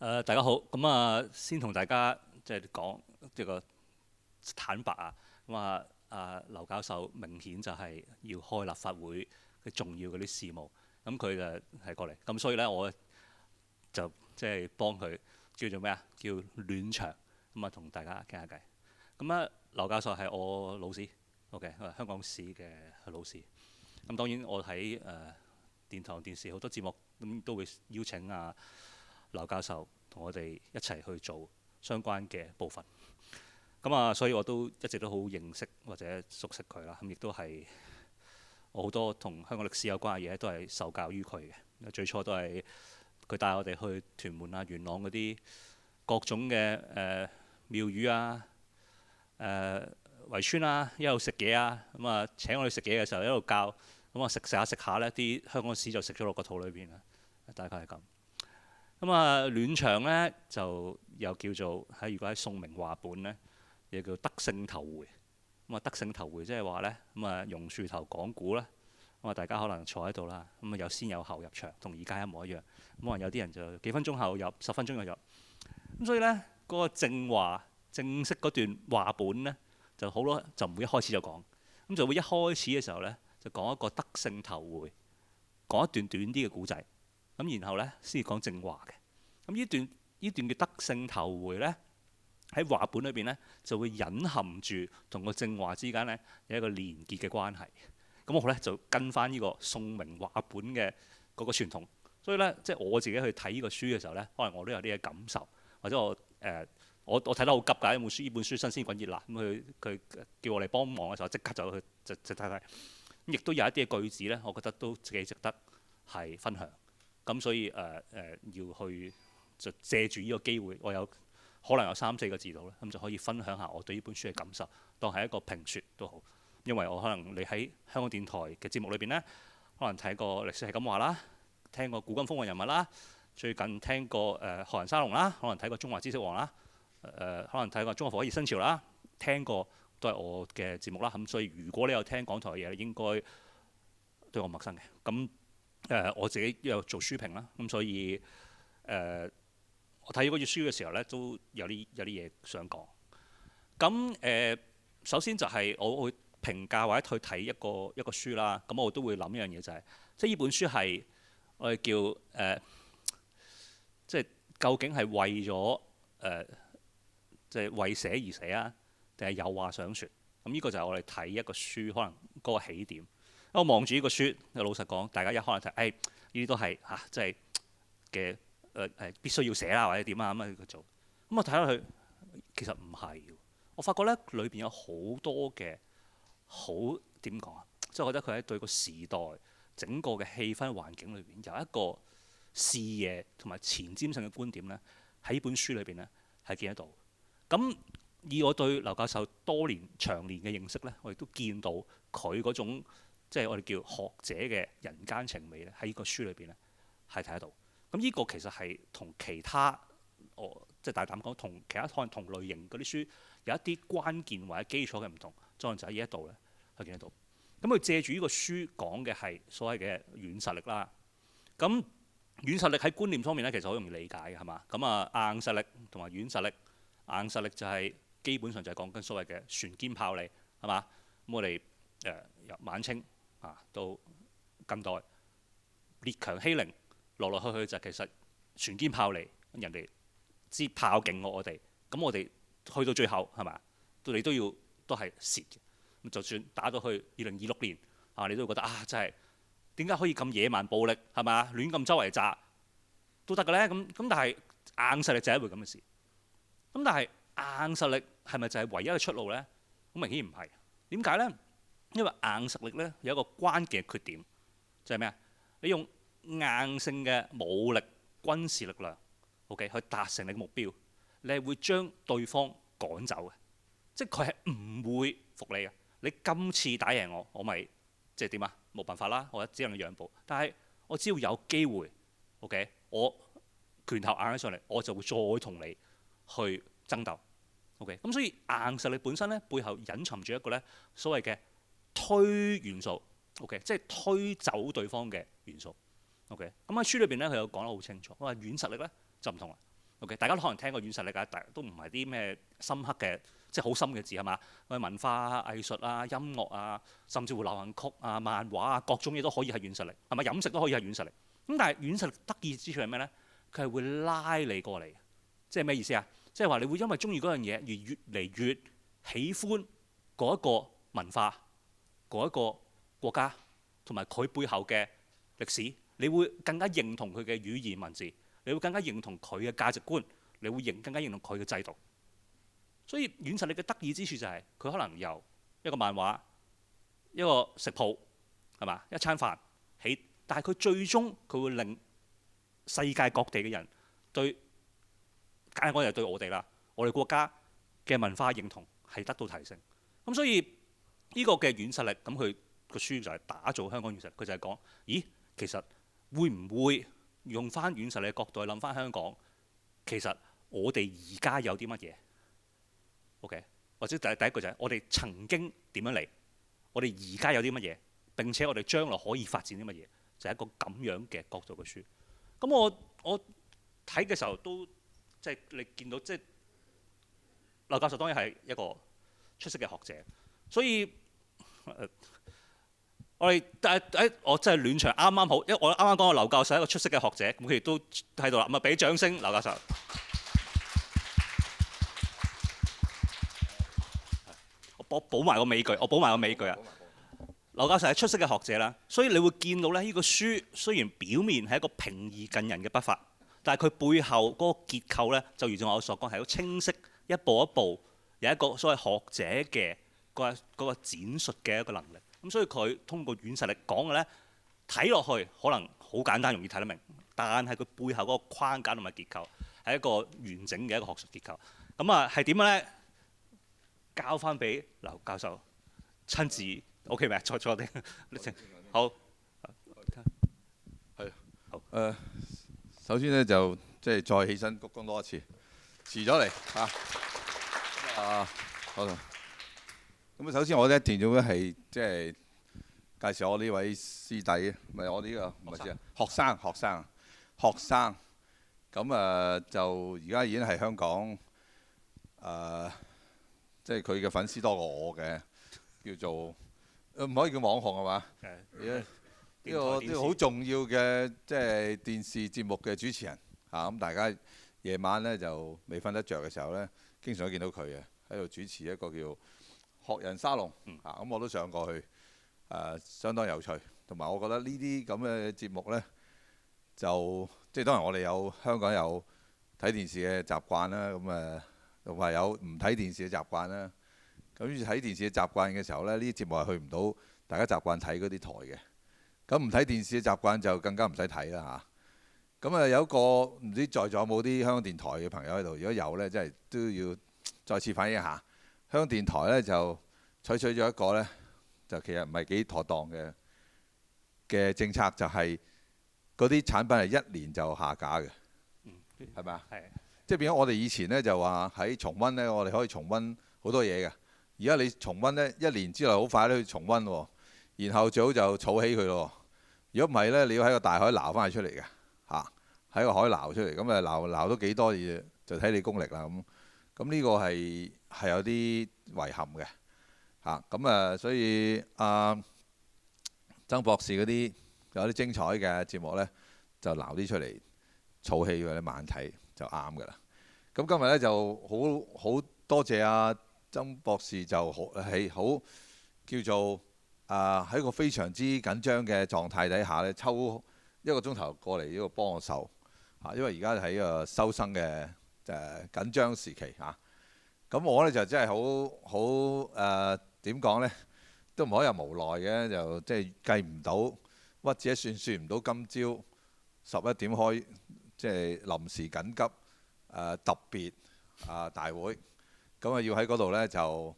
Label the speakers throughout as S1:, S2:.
S1: 大家好，先同大家即係講一個坦白啊，劉教授明顯就係要開立法會嘅重要嗰啲事務，佢就係過嚟，所以咧我就即係幫佢叫做咩啊？叫暖場，同大家傾下偈。劉教授係我老師，OK，佢係香港史嘅老師。當然我喺電台、電視好多節目都會邀請劉教授同我哋一齊去做相關嘅部分。所以我都一直都好認識或者熟悉佢啦。亦都係我好多同香港歷史有關嘅嘢都係受教於佢嘅。最初都係佢帶我哋去屯門啊、元朗嗰啲各種嘅廟宇啊、圍村啊，一路食嘢啊。請我哋食嘢嘅時候一路教。食下食下呢啲香港史就食咗落個肚裏邊啦。大概係咁。暖場呢，就又叫做如果喺宋明話本呢，又叫德勝頭回。德勝頭回即係話呢，榕樹頭講古啦。大家可能坐喺度啦，有先有後入場，同而家一模一樣。可能有啲人就幾分鐘後入，10分鐘就入。所以呢，嗰個正話正式嗰段話本呢，就好多就唔會一開始就講，就會一開始嘅時候呢，就講一個德勝頭回，講一段短啲嘅古仔。然後呢，先至講正話嘅。呢段嘅德勝頭回呢，喺話本裏邊呢，就會隱含住同個正話之間呢，有一個連結嘅關係。我呢，就跟翻呢個宋明話本嘅嗰個傳統。所以呢，即係我自己去睇呢個書嘅時候呢，可能我都有啲嘅感受，或者我睇得好急㗎，呢本書新鮮滾熱辣。佢叫我嚟幫忙嘅時候，即刻就去睇睇。亦都有一啲嘅句子呢，我覺得都幾值得係分享。所以要去就借住呢個機會，我可能有3-4個字到啦，就可以分享下我對呢本書嘅感受，當係一個評説都好。因為我可能你喺香港電台嘅節目裏邊呢，可能睇過歷史係咁話啦，聽過古今風雲人物啦，最近聽過學人沙龍啦，可能睇過中華知識王啦，可能睇過中國火熱新潮啦，聽過都係我嘅節目啦。所以如果你有聽港台嘅嘢，應該對我陌生嘅。我自己有做書評啦，所以我睇嗰本書嘅時候呢，都有啲嘢想講。首先就係我會評價或者去睇一個書啦。我都會諗一樣嘢就係，即係呢本書係我哋叫即係究竟係為咗即係為寫而寫啊，定係有話想説？呢個就係我哋睇一個書可能嗰個起點。我望住呢個書，老實講，大家一可能睇，呢啲都係即係嘅必須要寫啦，或者點啊去做。我睇落去其實唔係。我發覺呢，裏邊有好多嘅好點講啊，即係我覺得佢喺對個時代整個嘅氣氛環境裏邊有一個視野同埋前瞻性嘅觀點呢，喺呢本書裏邊呢係見得到。以我對劉教授長年嘅認識呢，我亦都見到佢嗰種。即係我哋叫學者嘅人間情味咧，喺呢個書裏邊咧係睇得到。呢個其實係同其他即係大膽講，同其他可能同類型嗰啲書有一啲關鍵或者基礎嘅唔同，可能就喺呢一度咧係見得到。佢借住呢個書講嘅係所謂嘅軟實力啦。軟實力喺觀念方面咧，其實好容易理解嘅係嘛？硬實力同埋軟實力，硬實力就係基本上就係講緊所謂嘅船堅炮利係嘛？我哋由晚清到近代列強欺凌，來去就其實船堅炮利，人哋支炮勁過我哋，我哋去到最後係咪？你都係蝕嘅。就算打到去2026年你都會覺得真係點解可以咁野蠻暴力係咪？亂咁周圍炸都得嘅咧。但係硬實力就係一回咁嘅事。但係硬實力係咪就係唯一嘅出路呢？好明顯唔係。點解呢？因為硬實力咧有一個關鍵嘅缺點，就係咩啊？你用硬性嘅武力、軍事力量，OK 去達成你嘅目標，你係會將對方趕走嘅，即係佢係唔會服你嘅。你今次打贏我，我咪即係點啊？冇辦法啦，我只能讓步。但係我只要有機會，OK，我拳頭硬起上嚟，我就會再同你去爭鬥，OK。所以硬實力本身咧，背後隱藏住一個咧所謂嘅推元素 ，OK， 即係推走對方嘅元素 ，OK。喺書裏邊咧，佢有講得好清楚。我話軟實力咧就唔同啦 OK， 大家都可能聽過軟實力㗎，但都唔係啲咩深刻嘅，即係好深嘅字係嘛？文化啊、藝術啊、音樂啊，甚至乎流行曲啊、漫畫啊，各種嘢都可以係軟實力，係咪？飲食都可以係軟實力。咁但係軟實力得意之處係咩呢？佢係會拉你過嚟，即係咩意思啊？即係話你會因為中意嗰樣嘢而越嚟越喜歡嗰一個文化、嗰一個國家同埋佢背後嘅歷史，你會更加認同佢嘅語言文字，你會更加認同佢嘅價值觀，你會更加認同佢嘅制度。所以軟實力嘅得意之處就係佢可能由一個漫畫、一個食譜係嘛、一餐飯起，但係佢最終佢會令世界各地嘅人對，簡單講就係對我哋啦，我哋國家嘅文化認同係得到提升。咁所以呢個嘅軟實力，咁佢個書就係打造香港軟實力。佢就係講，咦，其實會唔會用翻軟實力嘅角度去諗翻香港？其實我哋而家有啲乜嘢 ？OK， 或者第一個就係我哋曾經點樣嚟，我哋而家有啲乜嘢，並且我哋將來可以發展啲乜嘢，就係一個咁樣嘅角度嘅書。咁我睇嘅時候都即係你見到，即係劉教授當然係一個出色嘅學者，所以我哋我真係暖場啱啱好，因為我啱啱講過劉教授係一個出色嘅學者，咁佢亦都喺度啦，咁啊俾掌聲劉教授。我補埋個尾句，啊！劉教授係出色嘅學者啦，所以你會見到咧，呢個書雖然表面係一個平易近人嘅筆法，但係佢背後嗰個結構咧，就如我所講係好清晰，一步一步有一個所謂學者嘅嗰個展述嘅一個能力。咁所以佢通過軟實力講嘅咧，睇落去可能好簡單容易睇得明，但係佢背後嗰個框架同埋結構係一個完整嘅一個學術結構。咁啊係點樣咧？交翻俾劉教授親自 OK 未？坐定，好。
S2: 係好首先咧就即係再起身鞠躬多一次，遲咗嚟嚇。好。咁首先我咧一定要咧係即係介紹我呢位師弟，唔係我呢個唔係師弟，學生。咁就而家已經係香港即係佢嘅粉絲多過我嘅，叫做唔可以叫網紅係嘛？呢個好重要嘅即係電視節目嘅主持人嚇。咁大家夜晚咧就未瞓得着嘅時候咧，經常都見到佢嘅喺度主持一個叫學人沙龍嚇。咁我都上過去，相當有趣。同埋我覺得呢啲咁嘅節目咧，就即係當然我哋香港有睇電視嘅習慣啦。咁同埋有唔睇電視嘅習慣啦。咁於是睇電視嘅習慣嘅時候咧，呢啲節目係去唔到大家習慣睇嗰啲台嘅。咁唔睇電視嘅習慣就更加唔使睇啦嚇。咁有一個唔知在座有冇啲香港電台嘅朋友喺度？如果有咧，真係都要再次反映一下。香港電台咧就採取咗一個咧，就其實唔係幾妥當嘅政策，就係嗰啲產品係1年就下架嘅，係咪啊？係。即係變咗我哋以前咧就話喺重溫咧，我哋可以重溫好多嘢嘅。而家你重溫咧，1年之內好快都去重溫喎，然後最好就儲起佢咯。如果唔係咧，你要喺個大海撈翻佢出嚟嘅嚇，喺個海撈出嚟，咁撈到幾多嘢就睇你功力啦咁。咁呢個係有啲遺憾嘅嚇。咁所以曾博士嗰啲有啲精彩嘅節目咧，就撈啲出嚟儲起佢，慢睇就啱㗎啦。咁今日咧就好多謝曾博士，就係好叫做喺一個非常之緊張嘅狀態底下咧，抽1個鐘頭過嚟呢個幫我手嚇。因為而家喺個收生嘅緊張時期嚇。咁我咧就真係好點講咧，都唔可以話無奈嘅，就即係計唔到屈指一算唔到今朝11點開，即係臨時緊急特別大會。咁要喺嗰度咧就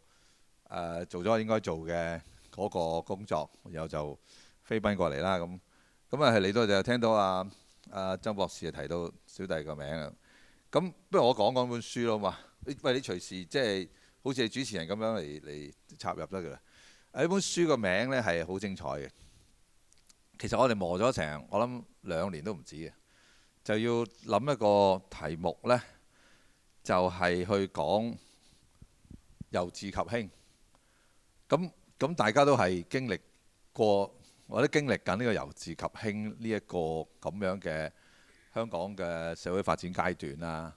S2: 做咗應該做嘅嗰個工作，然後就飛奔過嚟啦。咁係嚟到就聽到曾博士提到小弟個名啊。咁不如我講本書咯嘛。喂，你隨時即係好似主持人咁樣嚟插入得㗎啦。呢本書個名咧係好精彩嘅。其實我哋磨咗成我諗2年都唔止嘅，就要諗一個題目咧，就係去講由治及興。咁大家都係經歷過或者經歷緊呢個由治及興呢一個咁樣嘅香港嘅社會發展階段啦。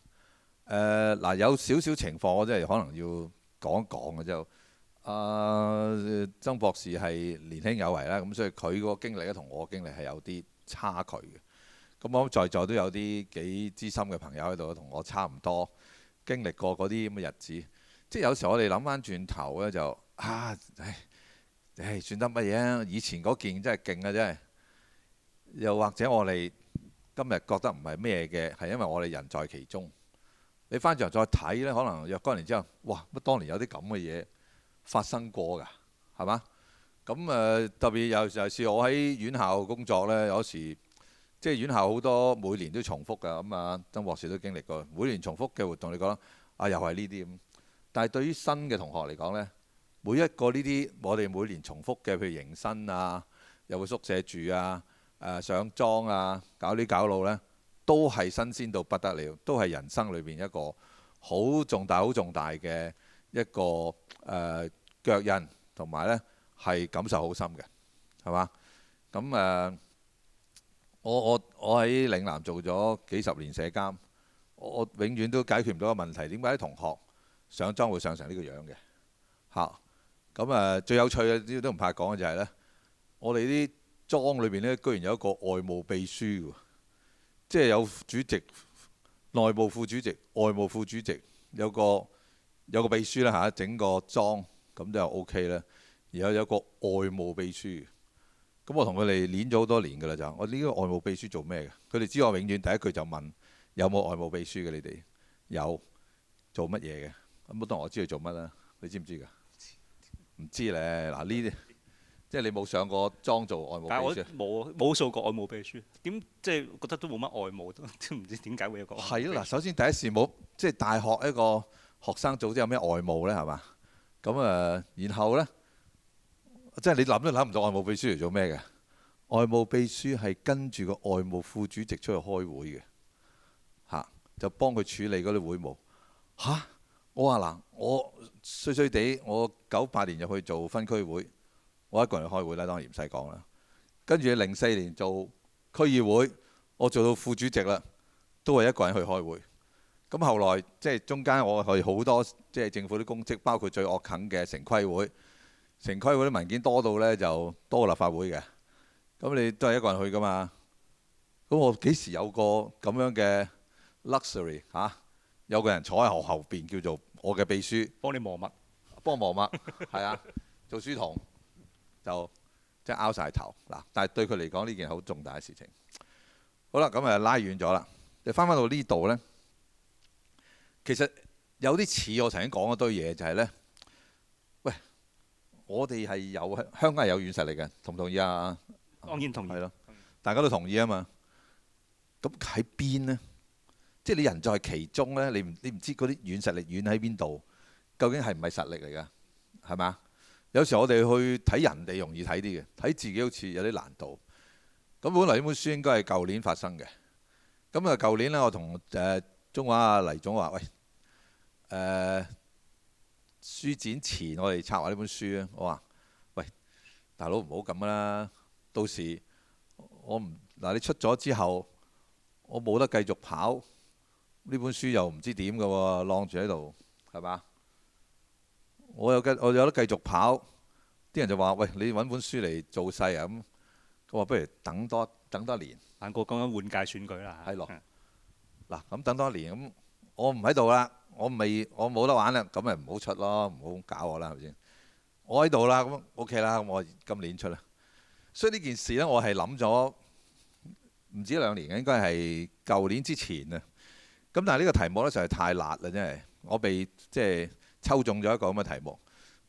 S2: 嗱，有少少情況我真係可能要講一講嘅就。曾博士係年輕有為啦，咁所以佢嗰個經歷咧同我經歷係有啲差距嘅。咁我諗在座都有啲幾資深嘅朋友喺度，同我差唔多經歷過嗰啲咁嘅日子。即係有時候我哋諗翻轉頭咧，就算得乜嘢？以前嗰件真係勁啊，真係。又或者我哋今日覺得唔係咩嘅，係因為我哋人在其中。你翻轉頭再睇呢，可能若干年之後，哇！乜當年有啲咁嘅嘢發生過㗎，係嘛？咁特別有時我喺院校工作呢，有時即係院校好多每年都重複㗎。咁曾博士都經歷過每年重複嘅活動，你覺得又係呢啲咁。但係對於新嘅同學嚟講呢，每一個呢啲我哋每年重複嘅，譬如迎新啊，又會宿舍住啊，上莊啊，搞呢搞路呢，都係新鮮到不得了，都係人生裏邊一個好重大、好重大嘅一個腳印，同埋呢係感受好深嘅，係嘛？咁我喺嶺南做咗幾十年社監，我永遠都解決唔到個問題，點解啲同學上莊會上成呢個樣嘅？咁最有趣嘅都唔怕講嘅就係呢，我哋啲莊裏邊呢，居然有一個外務秘書喎，即係有主席、內部副主席、外務副主席，有個秘書啦嚇，整個莊咁就 OK 啦。然後有個外務秘書，咁我同佢哋練咗好多年㗎啦，就我呢個外務秘書做咩嘅？佢哋知我永遠第一句就問有冇外務秘書嘅？你哋有做乜嘢嘅？咁當我知佢做乜啦？你知唔知㗎？唔知咧。嗱，呢啲即係你冇上過莊做外務秘書。
S1: 但係我冇做過外務秘書，點即係覺得都冇乜外務，都唔知點解會有個外務秘書。
S2: 係嗱，首先第一事冇即係大學一個學生組織有咩外務呢？係嘛？咁然後呢，即係你諗都諗唔到外務秘書嚟做咩嘅？外務秘書係跟住個外務副主席出去開會嘅，就幫佢處理嗰啲會務。我話嗱，我衰衰地，我98年入去做分區會，我一個人去開會啦，當然唔使講啦。跟住04年做區議會，我做到副主席啦，都係一個人去開會。咁後來即係中間我去好多即係政府啲公職，包括最惡啃嘅城規會。城規會啲文件多到呢，就多過立法會嘅。咁你都係一個人去㗎嘛？咁我幾時有個咁樣嘅 luxury 有個人坐喺我後邊叫做我嘅秘書，
S1: 幫你磨墨，
S2: 幫磨墨係啊，做書童就即係拗晒頭嗱。但係對佢嚟講呢件好重大嘅事情。好啦，咁拉遠咗啦，你翻到呢度呢，其實有啲似我曾經講嗰堆嘢，就係呢：喂，我哋係有香港係有軟實力嘅，同唔同意啊？
S1: 當然同意。
S2: 係咯，大家都同意啊嘛。咁喺邊呢？即係你人在其中呢，你唔知嗰啲軟實力軟喺邊度，究竟係唔係實力嚟㗎？係咪？有時候我哋去睇人哋容易睇啲嘅，睇自己好似有啲難度。咁本來呢本書應該係舊年發生嘅。咁舊年呢，我同中華啊黎總話：喂，書展前我哋策劃呢本書啊。我話：喂，大佬唔好咁啦，到時你出咗之後，我冇得繼續跑。呢本書又唔知點嘅喎，晾住喺度，係嘛？我有得繼續跑，啲人就話：喂，你揾本書嚟做勢啊咁。我話不如等多年。
S1: 難過講緊換屆選舉啦。
S2: 係咯。嗱，咁等多年咁，我唔喺度啦，我冇得玩啦，咁咪唔好出咯，唔好搞我啦，係咪先？我喺度啦，咁 OK 啦，咁我今年出啦。所以呢件事呢，我係諗咗唔止2年嘅，應該係舊年之前啊。咁但係呢個題目呢，實在太辣啦，真係我被即係抽中咗一個咁嘅題目。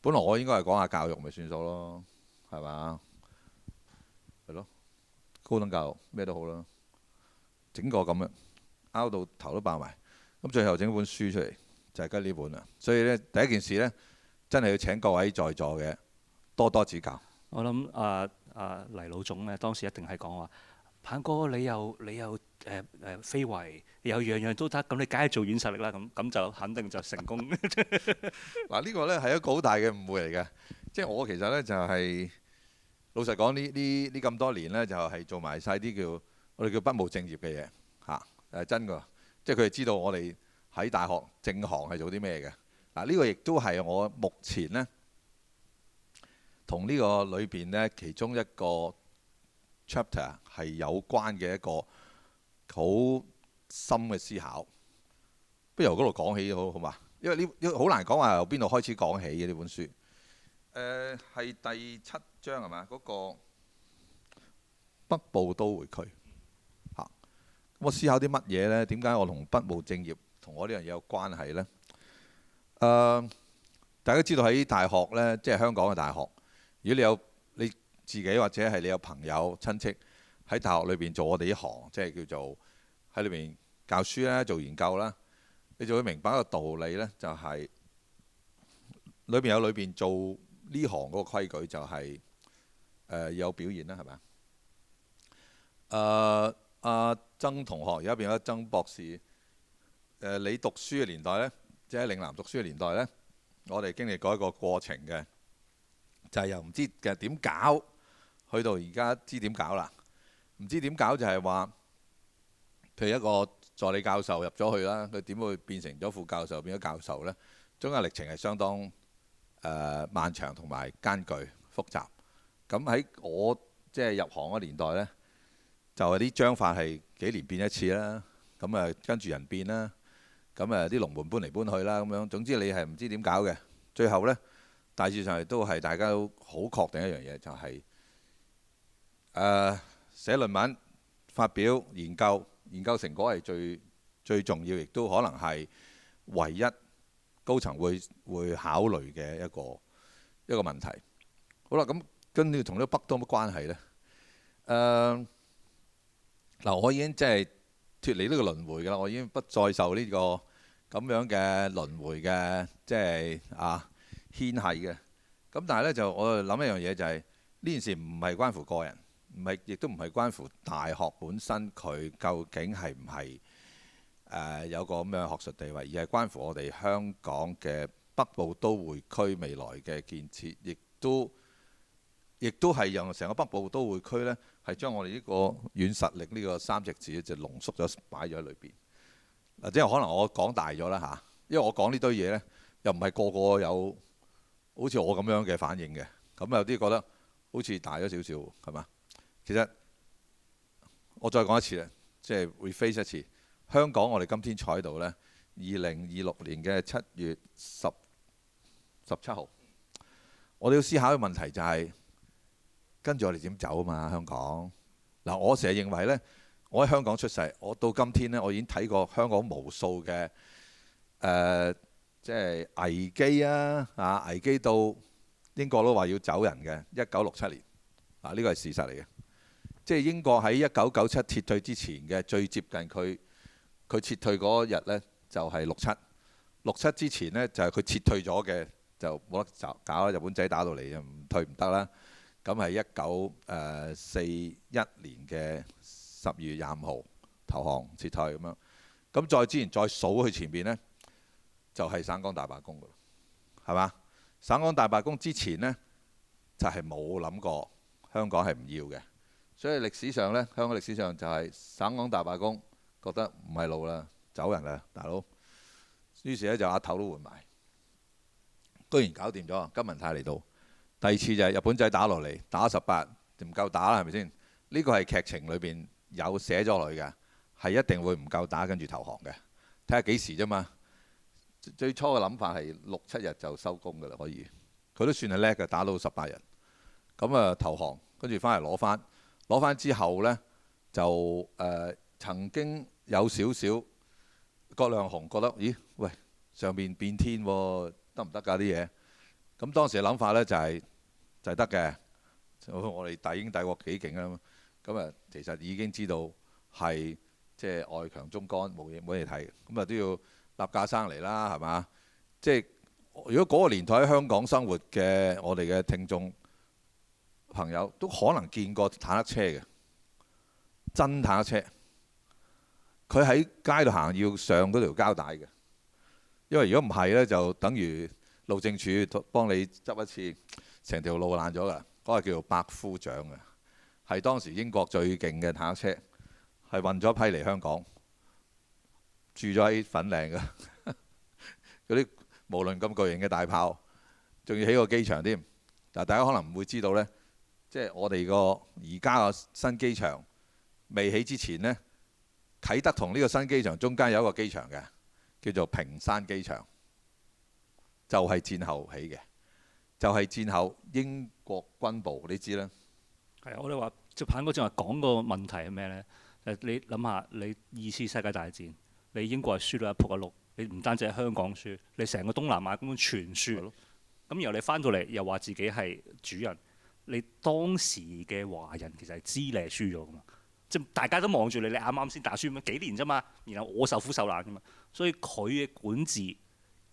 S2: 本來我應該係講下教育咪算數咯，係嘛？係咯，高等教育咩都好啦，整個咁樣拗到頭都爆埋，咁最後整本書出嚟就係跟呢本啦。所以呢，第一件事呢，真係要請各位在座嘅多多指教。
S1: 我諗黎老總呢，當時一定係講話鵬哥你又非遺，又樣樣都得，咁你梗係做軟實力啦，咁就肯定就成功。
S2: 嗱，呢個呢係一個好大嘅誤會嚟嘅。即係我其實呢，就係、老實講，呢咁多年呢，就係做埋晒啲叫我哋叫不務正業嘅嘢嚇，真㗎。即係佢哋知道我哋喺大學正行係做啲咩嘅。嗱，呢個亦都係我目前呢，同呢個裏邊呢，其中一個 chapter 係有關嘅一個好深嘅思考。不如由嗰度講起好嘛？因為呢好難講話由邊度開始講起嘅呢本書。係第7章係嘛？嗰個北部都會區嚇。我思考啲乜嘢呢？點解我同不務正業同我呢樣嘢有關係呢？大家知道喺大學呢，即係香港嘅大學，如果你有你自己或者係你有朋友親戚喺大學裏邊做我哋呢行，即係叫做喺裏邊教書啦、做研究啦，你就會明白一個道理呢，就係裏邊有裏邊做呢行嗰個規矩，就係有表現啦，係咪啊？阿曾同學而家變咗曾博士。你讀書嘅年代呢，即係喺嶺南讀書嘅年代呢，我哋經歷過一個過程嘅，就係由唔知嘅點搞，去到而家知點搞啦。唔知點搞就係話，譬如一個助理教授入咗去啦，佢點會變成咗副教授變咗教授呢？中間歷程係相當漫長同埋艱巨複雜。咁喺我即係入行嘅年代呢，就係啲章法係幾年變一次啦。咁跟住人變啦。咁啲龍門搬嚟搬去啦，咁樣總之你係唔知點搞嘅。最後呢，大致上都係大家都好確定一樣嘢，就係寫論文、發表、研究成果係最重要，亦都可能係唯一高層會考慮嘅一個問題。好啦，咁跟住同呢個北都有乜關係呢？嗱，我已經即係脫離呢個輪迴㗎啦，我已經不再受呢個咁樣嘅輪迴嘅即係牽繫嘅。咁但係呢，就我諗一樣嘢，就係呢件事唔係關乎個人，亦都唔係關乎大學本身佢究竟係唔係有個咁樣學術地位，而係關乎我哋香港嘅北部都會區未來嘅建設，亦都係讓成個北部都會區呢，係將我哋呢個軟實力呢個3隻字就濃縮咗擺咗喺裏邊。即係可能我講大咗啦嚇，因為我講呢堆嘢呢，又唔係個個有好似我咁樣嘅反應嘅。咁有啲覺得好似大咗少少係嘛？其實我再講一次咧，即係 reface 一次。香港我哋今天坐喺度呢，2026年嘅7月17號，我哋要思考嘅問題就係跟住我哋點走啊嘛？香港嗱，我成日認為呢，我喺香港出世，我到今天呢，我已經睇過香港無數嘅即係危機啊！危機到英國都話要走人嘅1967年呢個係事實嚟嘅。即係英國喺1997撤退之前嘅最接近佢撤退嗰日呢，就係67之前呢，就係佢撤退咗嘅，就冇得搞啦。日本仔打到嚟就唔退唔得啦。咁係1941年嘅12月25號投降撤退咁樣。咁再之前再數去前邊呢，就係省港大罷工㗎，係嘛？省港大罷工之前呢，就係冇諗過香港係唔要嘅。所以歷史上呢，香港歷史上就係省港大罷工，覺得唔係路啦，走人啦，大佬。於是呢，就阿頭都換埋，居然搞掂咗。金文泰嚟到。第二次就係日本仔打落嚟，打18就唔夠打啦，係咪先？呢個係劇情裏邊有寫咗落去嘅，係一定會唔夠打跟住投降嘅。睇下幾時啫嘛。最初嘅諗法係6、7日就收工㗎啦，可以。佢都算係叻嘅，打到18日。咁投降，跟住翻嚟攞翻之後呢，就曾經有少少葛量洪覺得，咦喂，上面變天喎，得唔得㗎啲嘢？咁當時嘅諗法呢，就係得嘅。我哋大英帝國幾勁啊！咁其實已經知道係即係外強中乾，冇嘢睇。咁都要立架生嚟啦，係嘛？即係如果嗰個年代喺香港生活嘅我哋嘅聽眾朋友都可能見過坦克車嘅，真坦克車，佢喺街度行要上嗰條膠帶嘅，因為如果唔係呢，就等於路政署幫你執一次，成條路爛咗㗎。嗰個叫做百夫長嘅，係當時英國最勁嘅坦克車，係運咗一批嚟香港，住咗喺粉嶺嘅。嗰啲無論咁巨型嘅大炮，仲要起個機場添。嗱，大家可能唔會知道呢，即係我哋個而家個新機場未起之前呢，啟德同呢個新機場中間有一個機場嘅，叫做屏山機場，就係戰後起嘅，就係戰後英國軍部，你知啦。
S1: 係啊，我哋話即係彭哥正話講個問題係咩呢？你諗下，你2次世界大戰，你英國係輸到一仆一碌，你唔單止喺香港輸，你成個東南亞根本全輸。咁然後你翻到嚟又話自己係主人，你當時嘅華人其實係知你係輸咗噶嘛？即係大家都望住你，你啱啱先打輸咁幾年啫嘛，然後我受苦受難噶嘛，所以佢嘅管治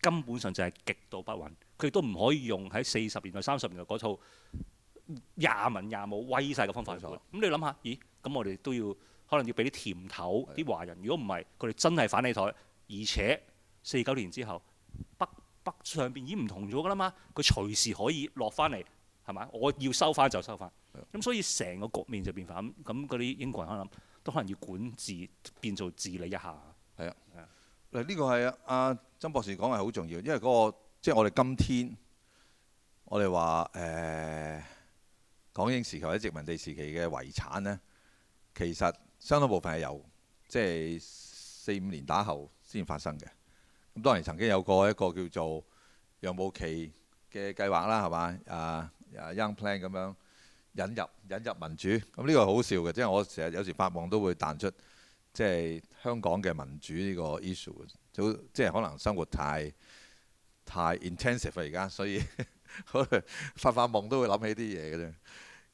S1: 根本上就係極度不穩，佢亦都唔可以用喺40年代、30年代嗰套廿文廿武威勢嘅方法去做。咁你諗下，咦？咁我哋都要可能要俾啲甜頭啲華人，如果唔係，佢哋真係反你台，而且49年之後北上邊已經唔同咗㗎啦嘛，佢隨時可以落翻嚟，係咪？我要收翻就收翻，咁所以成個局面就變化咁嗰啲英國人都可能要管治變做治理一下。
S2: 係啊，嗱呢個係阿曾博士講係好重要，因為嗰個即係我哋今天我哋話港英時期或者殖民地時期嘅遺產呢，其實相當部分係由即係4-5年打後先發生嘅。咁當然曾經有過一個叫做楊慕琦嘅計劃啦，係嘛？Young Plan 咁樣引入民主。咁呢個好笑嘅，即係我成日有時發夢都會彈出，即係香港嘅民主呢個 issue。即係可能生活太 intensive 啦而家，所以發夢都會諗起啲嘢嘅啫。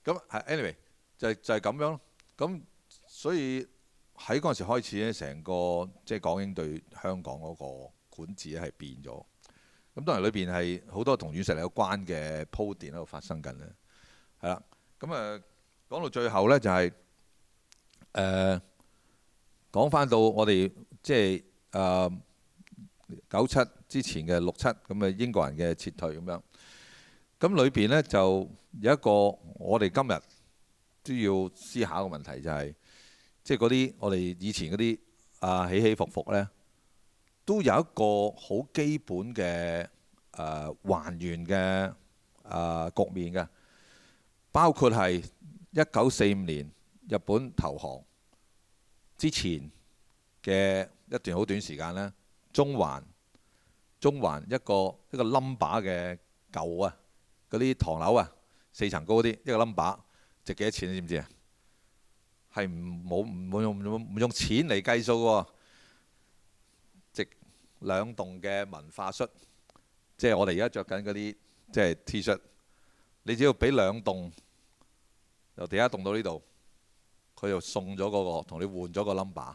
S2: 咁係 anyway 就係咁樣咯。咁所以喺嗰陣時開始咧，成個即係港英對香港嗰個管治咧係變咗。咁當然裏邊係好多同軟實力有關嘅鋪墊喺度發生緊咧，係啦。咁講到最後呢，就係講翻到我哋即係97之前嘅67咁英國人嘅撤退咁樣。咁裏邊呢，就有一個我哋今日都要思考嘅問題，就係即係嗰啲我哋以前嗰啲起起伏伏呢，都有一個好基本嘅還原嘅局面嘅，包括係1945年日本投降之前嘅一段好短時間呢，中環一個 number 嘅舊嗰啲唐樓4層高啲一個 number 值幾多錢你知唔知啊？係唔用錢嚟計數喎，值2棟嘅文化恤，即係我哋而家着緊嗰啲即係 T 恤，你只要俾2棟，由第一棟到呢度，佢就送咗嗰個同你換咗個 number。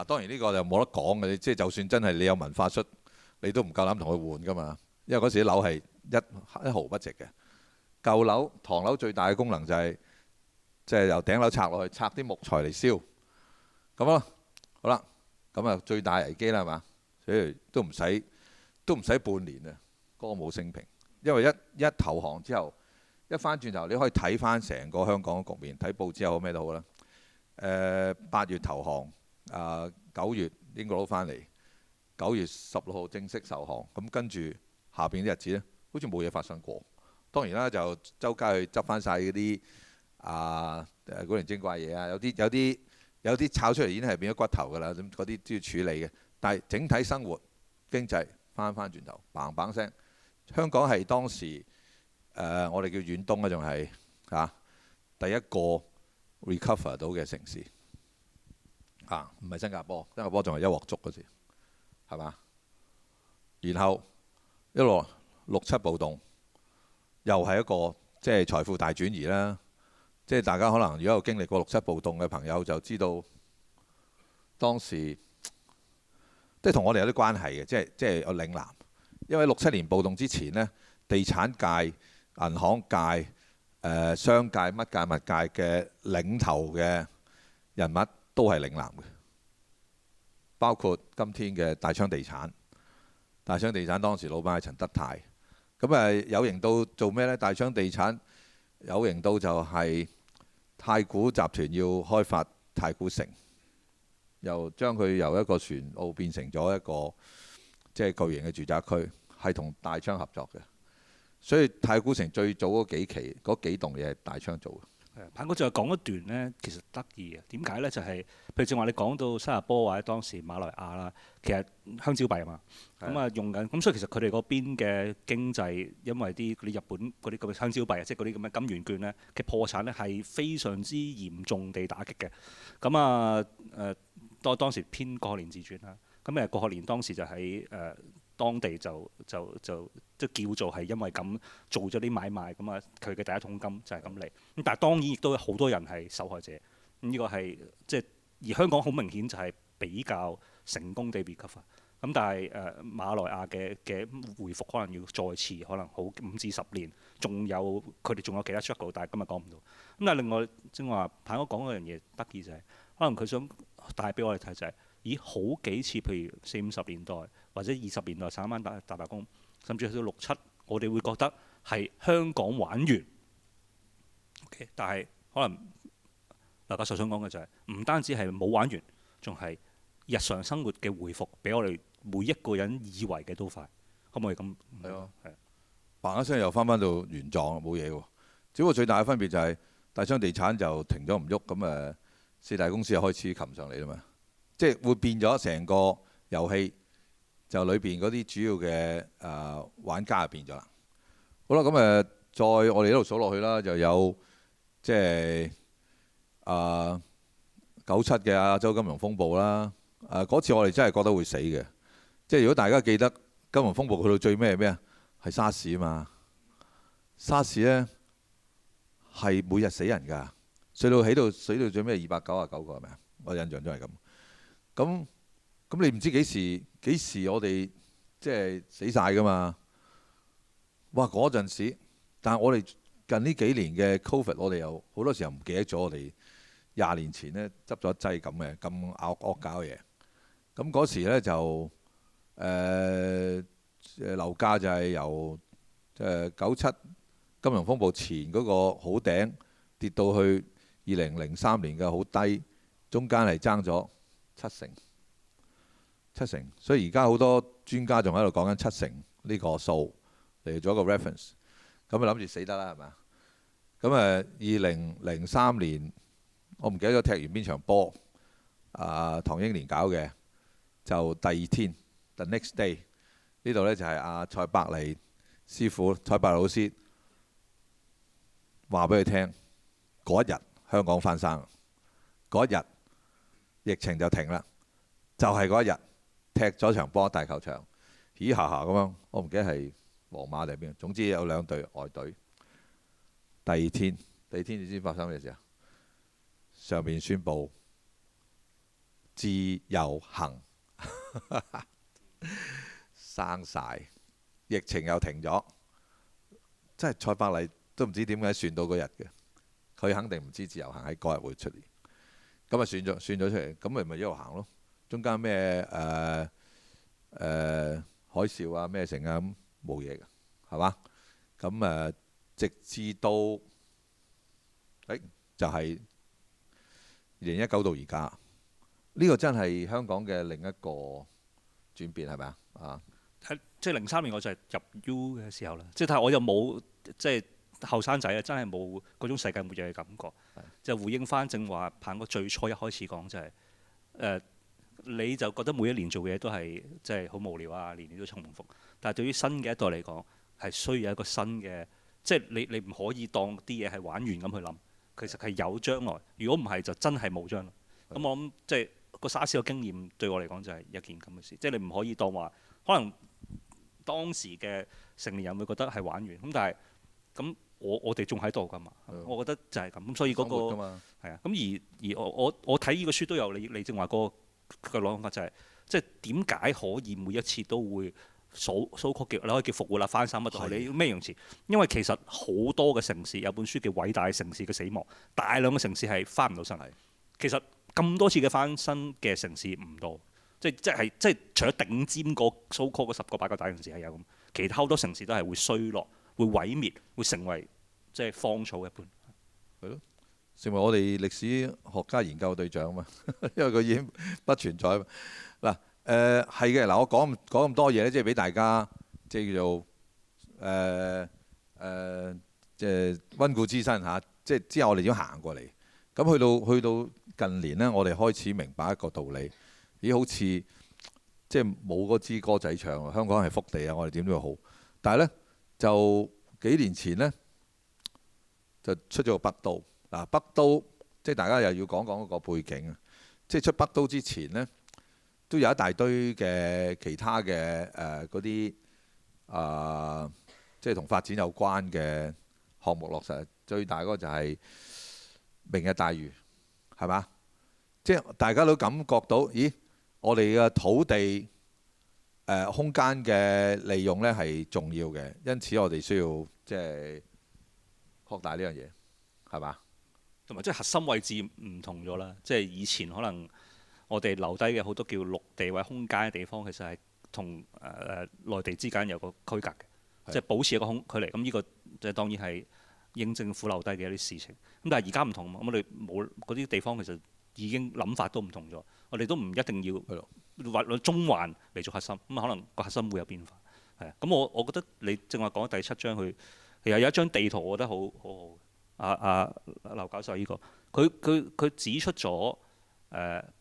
S2: 當然呢個就冇得講嘅，即係就算真係你有文化恤，你都唔夠膽同佢換噶嘛，因為嗰時啲樓係一毫不值嘅。舊樓唐樓最大嘅功能就係即係由頂樓拆落去，拆啲木材嚟燒咁咯。好啦，咁最大危機啦，係嘛？所以都唔使半年啊，歌舞升平。因為一投降之後，一翻轉頭你可以睇翻成個香港嘅局面，睇報紙又好咩都好啦。8月投降，9月英國佬翻嚟，9月16號正式受降。咁跟住下邊啲日子呢，好似冇嘢發生過。當然啦，就周街去執翻晒嗰啲古靈精怪嘢啊，有啲炒出嚟已經係變咗骨頭㗎啦，咁嗰啲都要處理嘅。但係整體生活經濟翻轉頭砰砰聲，香港係當時我哋叫遠東仲係第一個 recover 到嘅城市唔係新加坡，新加坡仲係一鑊粥嗰時，係嘛？然後一路67暴動，又係一個即係財富大轉移啦。即係大家可能如果有經歷過67暴動嘅朋友就知道，當時即係同我哋有啲關係嘅，即係有嶺南。因為67年暴動之前呢，地產界、銀行界、商界、乜界、物界嘅領頭嘅人物都係嶺南嘅，包括今天嘅大昌地產。大昌地產當時老闆係陳德泰，咁有型到做咩呢？大昌地產有型到就係太古集團要開發太古城，又將佢由一個船澳變成咗一個即係巨型嘅住宅區，係同大昌合作嘅。所以太古城最早嗰幾棟嘢係大昌做嘅。
S1: 彭哥就係講一段呢，其實得意嘅。點解呢？就係、譬如正話你講到新加坡或者當時馬來亞啦，其實香蕉幣啊嘛，咁啊用緊，咁所以其實佢哋嗰邊嘅經濟，因為嗰啲日本嗰啲咁嘅香蕉幣，即係嗰啲咁嘅金圓券呢嘅破產呢，係非常之嚴重地打擊嘅。咁啊當時偏郭學年自傳啦，咁郭學年當時就喺當地就即叫做係因為咁做咗啲買賣，咁啊佢嘅第一桶金就係咁嚟。咁但係當然亦都有好多人係受害者。咁呢個係即係而香港好明顯就係比較成功地 recover。咁但係馬來亞嘅回復可能要再遲，可能好5至10年，佢哋仲有其他 struggle，但係今日講唔到。咁但係另外正話彭哥講嗰樣嘢得意就係，可能佢想帶俾我哋睇就係，咦好幾次譬如40、50年代或者20年代三班大罷工，甚至去到6、7，我哋會覺得係香港玩完。Okay，但係可能劉教授想講嘅就係，唔單止係冇玩完，仲係日常生活嘅回復，比我哋每一個人以為嘅都快。可唔可以咁？
S2: 係啊，係。嘭一聲又翻到原狀，冇嘢喎。只不過最大嘅分別就係大昌地產就停咗唔喐，咁四大公司又開始擒上嚟啦嘛。即係會變咗成個遊戲，就裏邊嗰啲主要嘅玩家就變咗啦。好啦，咁再我哋一路數落去啦，就有即係97嘅亞洲金融風暴啦。嗰次我哋真係覺得會死嘅。即係如果大家記得金融風暴去到最尾係咩啊？係沙士啊嘛。沙士呢係每日死人㗎，死到最尾299個係咪啊？我印象中係咁。咁你唔知幾時我哋即係死晒㗎嘛？哇！嗰陣時，但係我哋近呢幾年嘅 Covid， 我哋又好多時候唔記得咗我哋20年前呢執咗一劑咁惡搞嘅嘢。咁嗰時呢就樓價就係由97金融風暴前嗰個好頂跌到去2003年嘅好低，中間係爭咗七成，所以而家好多專家仲喺度講緊7成呢個數嚟做一個 reference， 咁諗住死得啦係咪？咁2003年我唔記得咗踢完邊場波，唐英年搞嘅，就第二天 the next day 呢度呢就係蔡伯利師傅蔡伯利老師話俾佢聽，嗰一日香港翻生，嗰一日疫情就停啦，就係嗰一日。踢咗場波大球場，嘻下下咁樣，我唔記得係皇馬定係邊，總之有2隊外隊。第二天你知發生咩事啊？上面宣布自由行，生晒，疫情又停咗，真係蔡伯利都唔知點解算到嗰日嘅，佢肯定唔知自由行喺嗰日會出現，咁算咗出嚟，咁咪一路行咯。中間咩海嘯啊咩成啊咁冇嘢㗎，係嘛？咁直至到就係2019到而家，呢個真係香港嘅另一個轉變係咪啊？
S1: 即係03年我就係入 U 嘅時候啦，但係我又冇即係後生仔啊，真係冇嗰種世界末日嘅感覺。就回應翻正話彭哥最初一開始講就係你就覺得每一年做嘅嘢都係即係好無聊啊，年年都重複。但係對於新嘅一代嚟講，係需要一個新嘅，即係你唔可以當啲嘢係玩完咁去諗，其實係有將來。如果唔係就真係冇將來。咁我諗即係個沙士嘅經驗對我嚟講就係一件咁嘅事，即係你唔可以當話可能當時嘅成年人會覺得係玩完，咁但係咁我哋仲喺度㗎嘛？我覺得就係咁，所以嗰個係啊。咁而我睇呢個書都有你正話個。佢講法就係，即係點解可以每一次都會 called叫你可以叫復活啦、翻生乜都好，
S2: 係
S1: 你要咩形容詞？因為其實好多嘅城市有本書叫《偉大嘅城市嘅死亡》，大量嘅城市係翻唔到身。其實咁多次嘅翻身嘅城市唔多，即係除咗頂尖嗰 so called 嗰10個8個大城市係有咁，其他好多城市都係會衰落、會毀滅、會成為即係荒草一般。
S2: 係咯，成為我哋歷史學家研究嘅對象啊嘛，因為佢已經不存在啊嘛。嗱係嘅，嗱我講咁多嘢咧，即係俾大家即係叫做即係溫故知新嚇，即係之後我哋已經行過嚟。咁去到近年呢，我哋開始明白一個道理，咦好似即係冇嗰支歌仔唱啊！香港係福地啊，我哋點都要好。但係呢，就幾年前呢，就出咗個北都。嗱北都即係大家又要講講嗰個背景啊！即係出北都之前呢，都有一大堆嘅其他嘅嗰啲即係同發展有關嘅項目落實。最大嗰個就係明日大嶼，係嘛？即係大家都感覺到，咦？我哋嘅土地空間嘅利用呢係重要嘅，因此我哋需要即係擴大呢樣嘢，係嘛？
S1: 同埋即係核心位置唔同咗啦，即係以前可能我哋留低嘅好多叫陸地或者空間嘅地方，其實係同內地之間有個區隔嘅，即係保持一個距離。咁呢個即係當然係英政府留低嘅一啲事情。咁但係而家唔同，咁我哋冇嗰啲地方，其實已經諗法都唔同咗。我哋都唔一定要揾中環嚟做核心，咁可能個核心會有變化。係啊，咁我覺得你正話講第7章，佢其實有一張地圖，我覺得好好。劉教授呢個，佢指出咗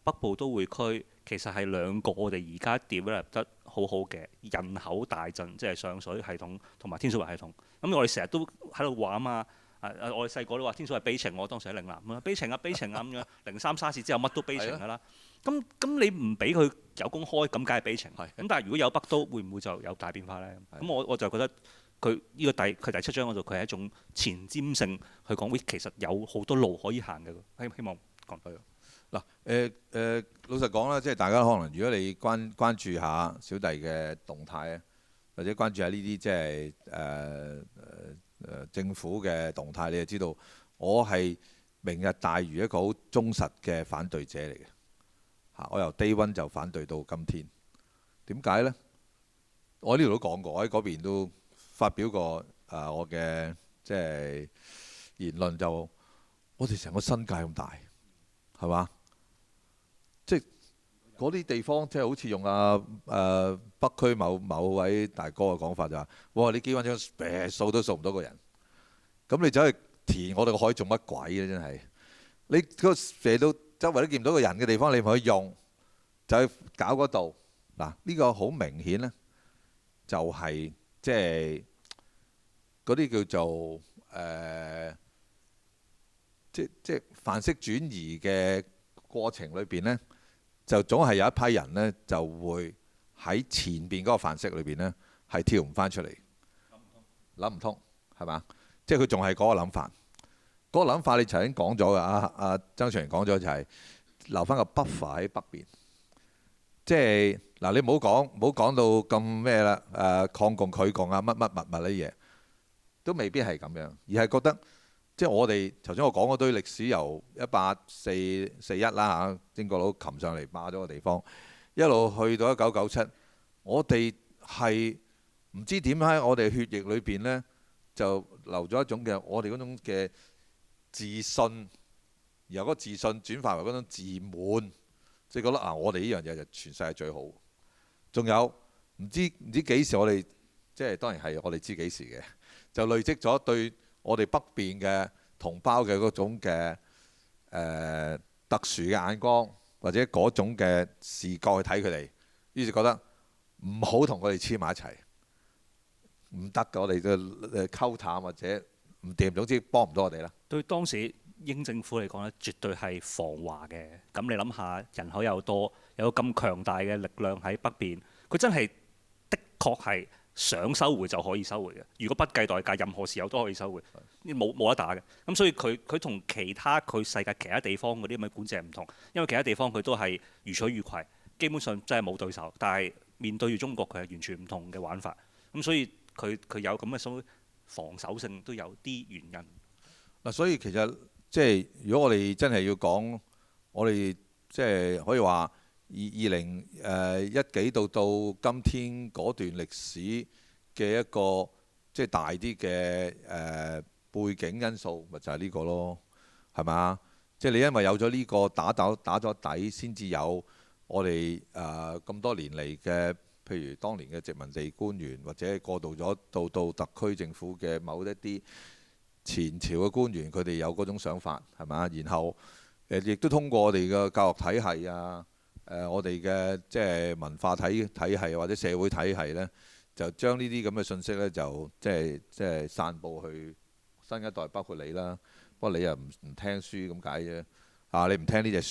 S1: 北部都會區其實係2個我哋而家 develop 得好好嘅人口大鎮，即係上水系統同埋天水圍系統。咁我哋成日都喺度話啊嘛，我哋細個都話天水圍悲情，我當時喺嶺南悲情啊悲情啊咁樣，03沙士之後乜都悲情㗎啦。咁你唔俾佢有公開，咁梗係悲情。咁但係如果有北都，會唔會就有大變化呢？咁我就覺得。佢呢個佢第7章嗰度，佢係一種前瞻性去講，其實有好多路可以行嘅。希望講對。
S2: 嗱老實講啦，即係大家可能如果你關注下小弟嘅動態啊，或者關注下呢啲即係政府嘅動態，你就知道我係明日大嶼一個好忠實嘅反對者嚟嘅嚇。我由 day one 就反對到今天。點解呢？我呢度都講過，我喺嗰邊都發表過我嘅即係言論，就我哋成個新界咁大，係嘛？即係嗰啲地方，即係好似用北區某位大哥嘅講法就話：哇！你幾萬張數都數唔到個人，咁你走去填我哋個海做乜鬼啊？真係你嗰射到周圍都見唔到個人嘅地方，你唔可以用，就去搞嗰度。嗱，呢個好明顯呢，就係即係。嗰啲叫做即範式轉移嘅過程裏邊呢，就總係有一批人呢，就會喺前邊嗰個範式裏邊呢，係跳唔翻出嚟，諗唔通係嘛？即係佢仲係嗰個諗法，嗰個諗法你曾經講咗嘅，阿曾祥講咗就係留翻個 buffer 喺北邊，即係嗱你唔好講到咁咩啦，抗共拒共啊乜乜物呢啲嘢。都未必係咁樣，而係覺得即係我哋頭先我講嗰堆歷史，由1841啦嚇，英國佬擒上嚟霸咗個地方，一路去到1997，我哋係唔知點喺我哋血液裏邊呢，就留咗一種嘅我哋嗰種嘅自信，由嗰個自信轉化為嗰種自滿，即係覺得我哋呢樣嘢就全世界最好。仲有唔知幾時我哋即係當然係我哋知幾時嘅。就累積咗對我哋北邊嘅同胞嘅嗰種嘅特殊嘅眼光，或者嗰種嘅視覺去睇佢哋，於是覺得唔好同佢哋黐埋一齊，唔得嘅，我哋嘅溝淡或者唔掂，總之幫唔到我哋啦。
S1: 對當時英政府嚟講咧，絕對係防華嘅。咁你諗下，人口又多，有咁強大嘅力量喺北邊，佢真係的確係。想收回就可以收回嘅，如果不計代價，任何時候都可以收回，冇得打嘅。咁所以佢同其他佢世界其他地方嗰啲咁嘅管制唔同，因為其他地方佢都係如取如攜，基本上真係冇對手。但係面對住中國，佢係完全唔同嘅玩法。咁所以佢有咁嘅所謂防守性都有啲原因。
S2: 嗱，所以其實即係如果我哋真係要講，我哋即係可以話2010到今天嗰段歷史嘅一個即係大啲嘅背景因素，咪就係呢個咯，係嘛？即係你因為有咗呢個打咗底，先至有我哋咁多年嚟嘅，譬如當年嘅殖民地官員，或者過渡咗到特區政府嘅某一啲前朝嘅官員，佢哋有嗰種想法，係嘛？然後亦都通過我哋嘅教育體系啊，我哋嘅即係文化體系或者社會體系呢，就將呢啲咁嘅信息呢，就即係散佈去新一代，包括你啦。不過你又唔聽書咁解啫，你唔聽呢隻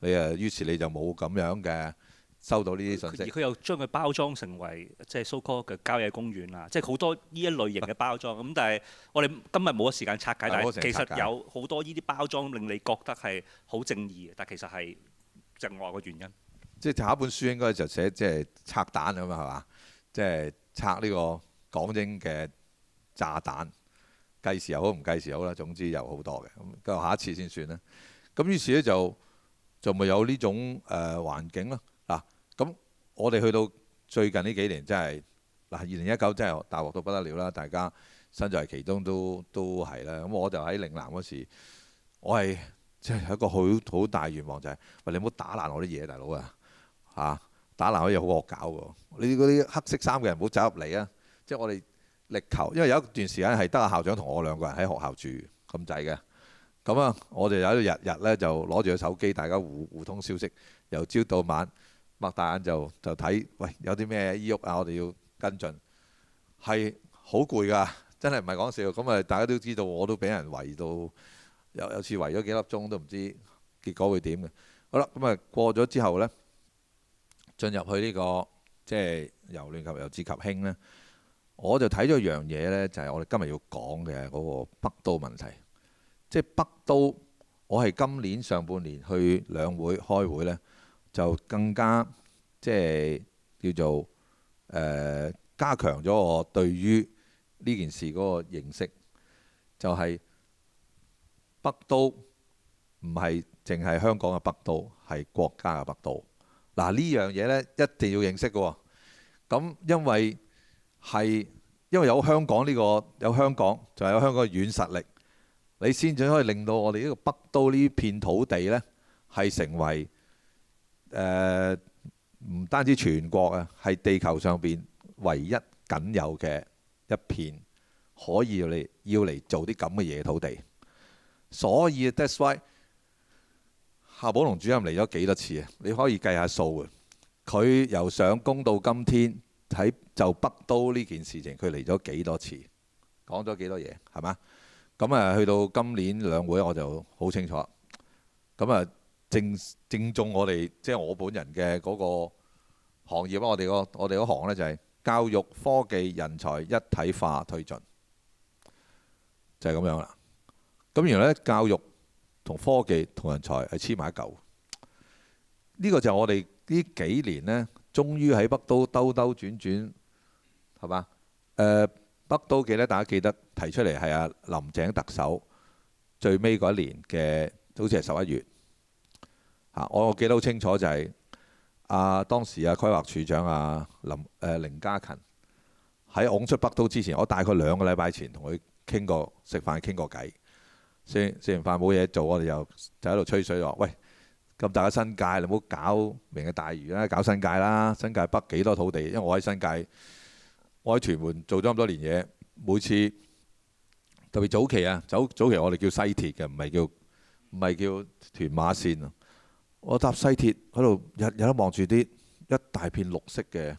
S2: 書，於是你就冇咁樣嘅收到呢啲信息。
S1: 而佢又將佢包裝成為即係 so-called 嘅郊野公園啊，即係好多呢一類型嘅包裝。咁但係我哋今日冇咗時間拆解，但係其實有好多呢啲包裝令你覺得係好正義嘅，但其實係另外嘅原因。
S2: 即係下一本書應該就寫即係拆彈咁嘛，係嘛？即係拆呢個港英嘅炸彈。計時又好，唔計時好啦，總之有好多嘅。咁下一次先算啦。咁於是咧就咪有呢種環境咯。嗱，咁我哋去到最近呢幾年真係2019真係大鑊到不得了啦，大家身在其中都係啦。咁我就喺嶺南嗰時，我係即係一個好大願望就係，喂，你唔好打爛我啲嘢，大佬啊嚇！打爛我啲嘢好惡搞喎。你嗰啲黑色衫嘅人唔好走入嚟啊！即係我哋。力求，因為有一段時間係得校長同我兩個人喺學校住咁滯嘅，咁啊，我哋喺度日日咧就攞住個手機，大家互通消息，由朝到晚，擘大眼就睇，喂，有啲咩醫鬱啊，我哋要跟進，係好攰㗎，真係唔係講笑。咁啊，大家都知道，我都俾人圍到，有次圍咗幾粒鐘都唔知結果會點嘅。好啦，咁啊過咗之後呢，進入去呢個即係由亂及由治及興呢。我就睇咗樣嘢呢，就係我哋今日要講嘅嗰個北都問題。即係北都，我係今年上半年去兩會開會呢，就更加即係叫做加強咗我對於呢件事嗰個認識。就係北都唔係淨係香港嘅北都，係國家嘅北都。嗱，呢樣嘢呢，一定要認識嘅喎。咁因為有香港呢個，有香港就係有香港嘅軟實力，你先至可以令到我哋呢個北都呢片土地呢，係成為唔單止全國啊，係地球上邊唯一僅有嘅一片可以要嚟做啲咁嘅嘢土地。所以 that's why 夏寶龍主任嚟咗幾多次啊？你可以計下數嘅，佢由上工到今天。喺就北都呢件事情，佢嚟咗幾多次，講咗幾多嘢，係嘛？咁啊，去到今年兩會我就好清楚。咁啊，正中我哋即係我本人嘅嗰個行業啊，我哋嗰行呢，就係教育、科技、人才一體化推進，就係咁樣啦。咁原來呢，教育同科技同人才係黐埋一嚿。呢個就係我哋呢幾年呢。終於喺北都兜兜轉轉，係嘛？北都記得大家記得提出嚟係阿林鄭特首最尾嗰一年嘅，好似係11月嚇。我記得好清楚就係當時規劃署長凌家勤喺拱出北都之前，我大概2個禮拜前同佢傾過食飯傾過偈，食完飯冇嘢做，我哋就喺度吹水話：喂！咁大嘅新界，你唔好搞明日大嶼啦，搞新界啦。新界北幾多土地？因為我喺新界，我喺屯門做咗咁多年嘢，每次特別早期啊，早期我哋叫西鐵嘅，唔係叫屯馬線啊。我搭西鐵喺度日日都望住啲一大片綠色嘅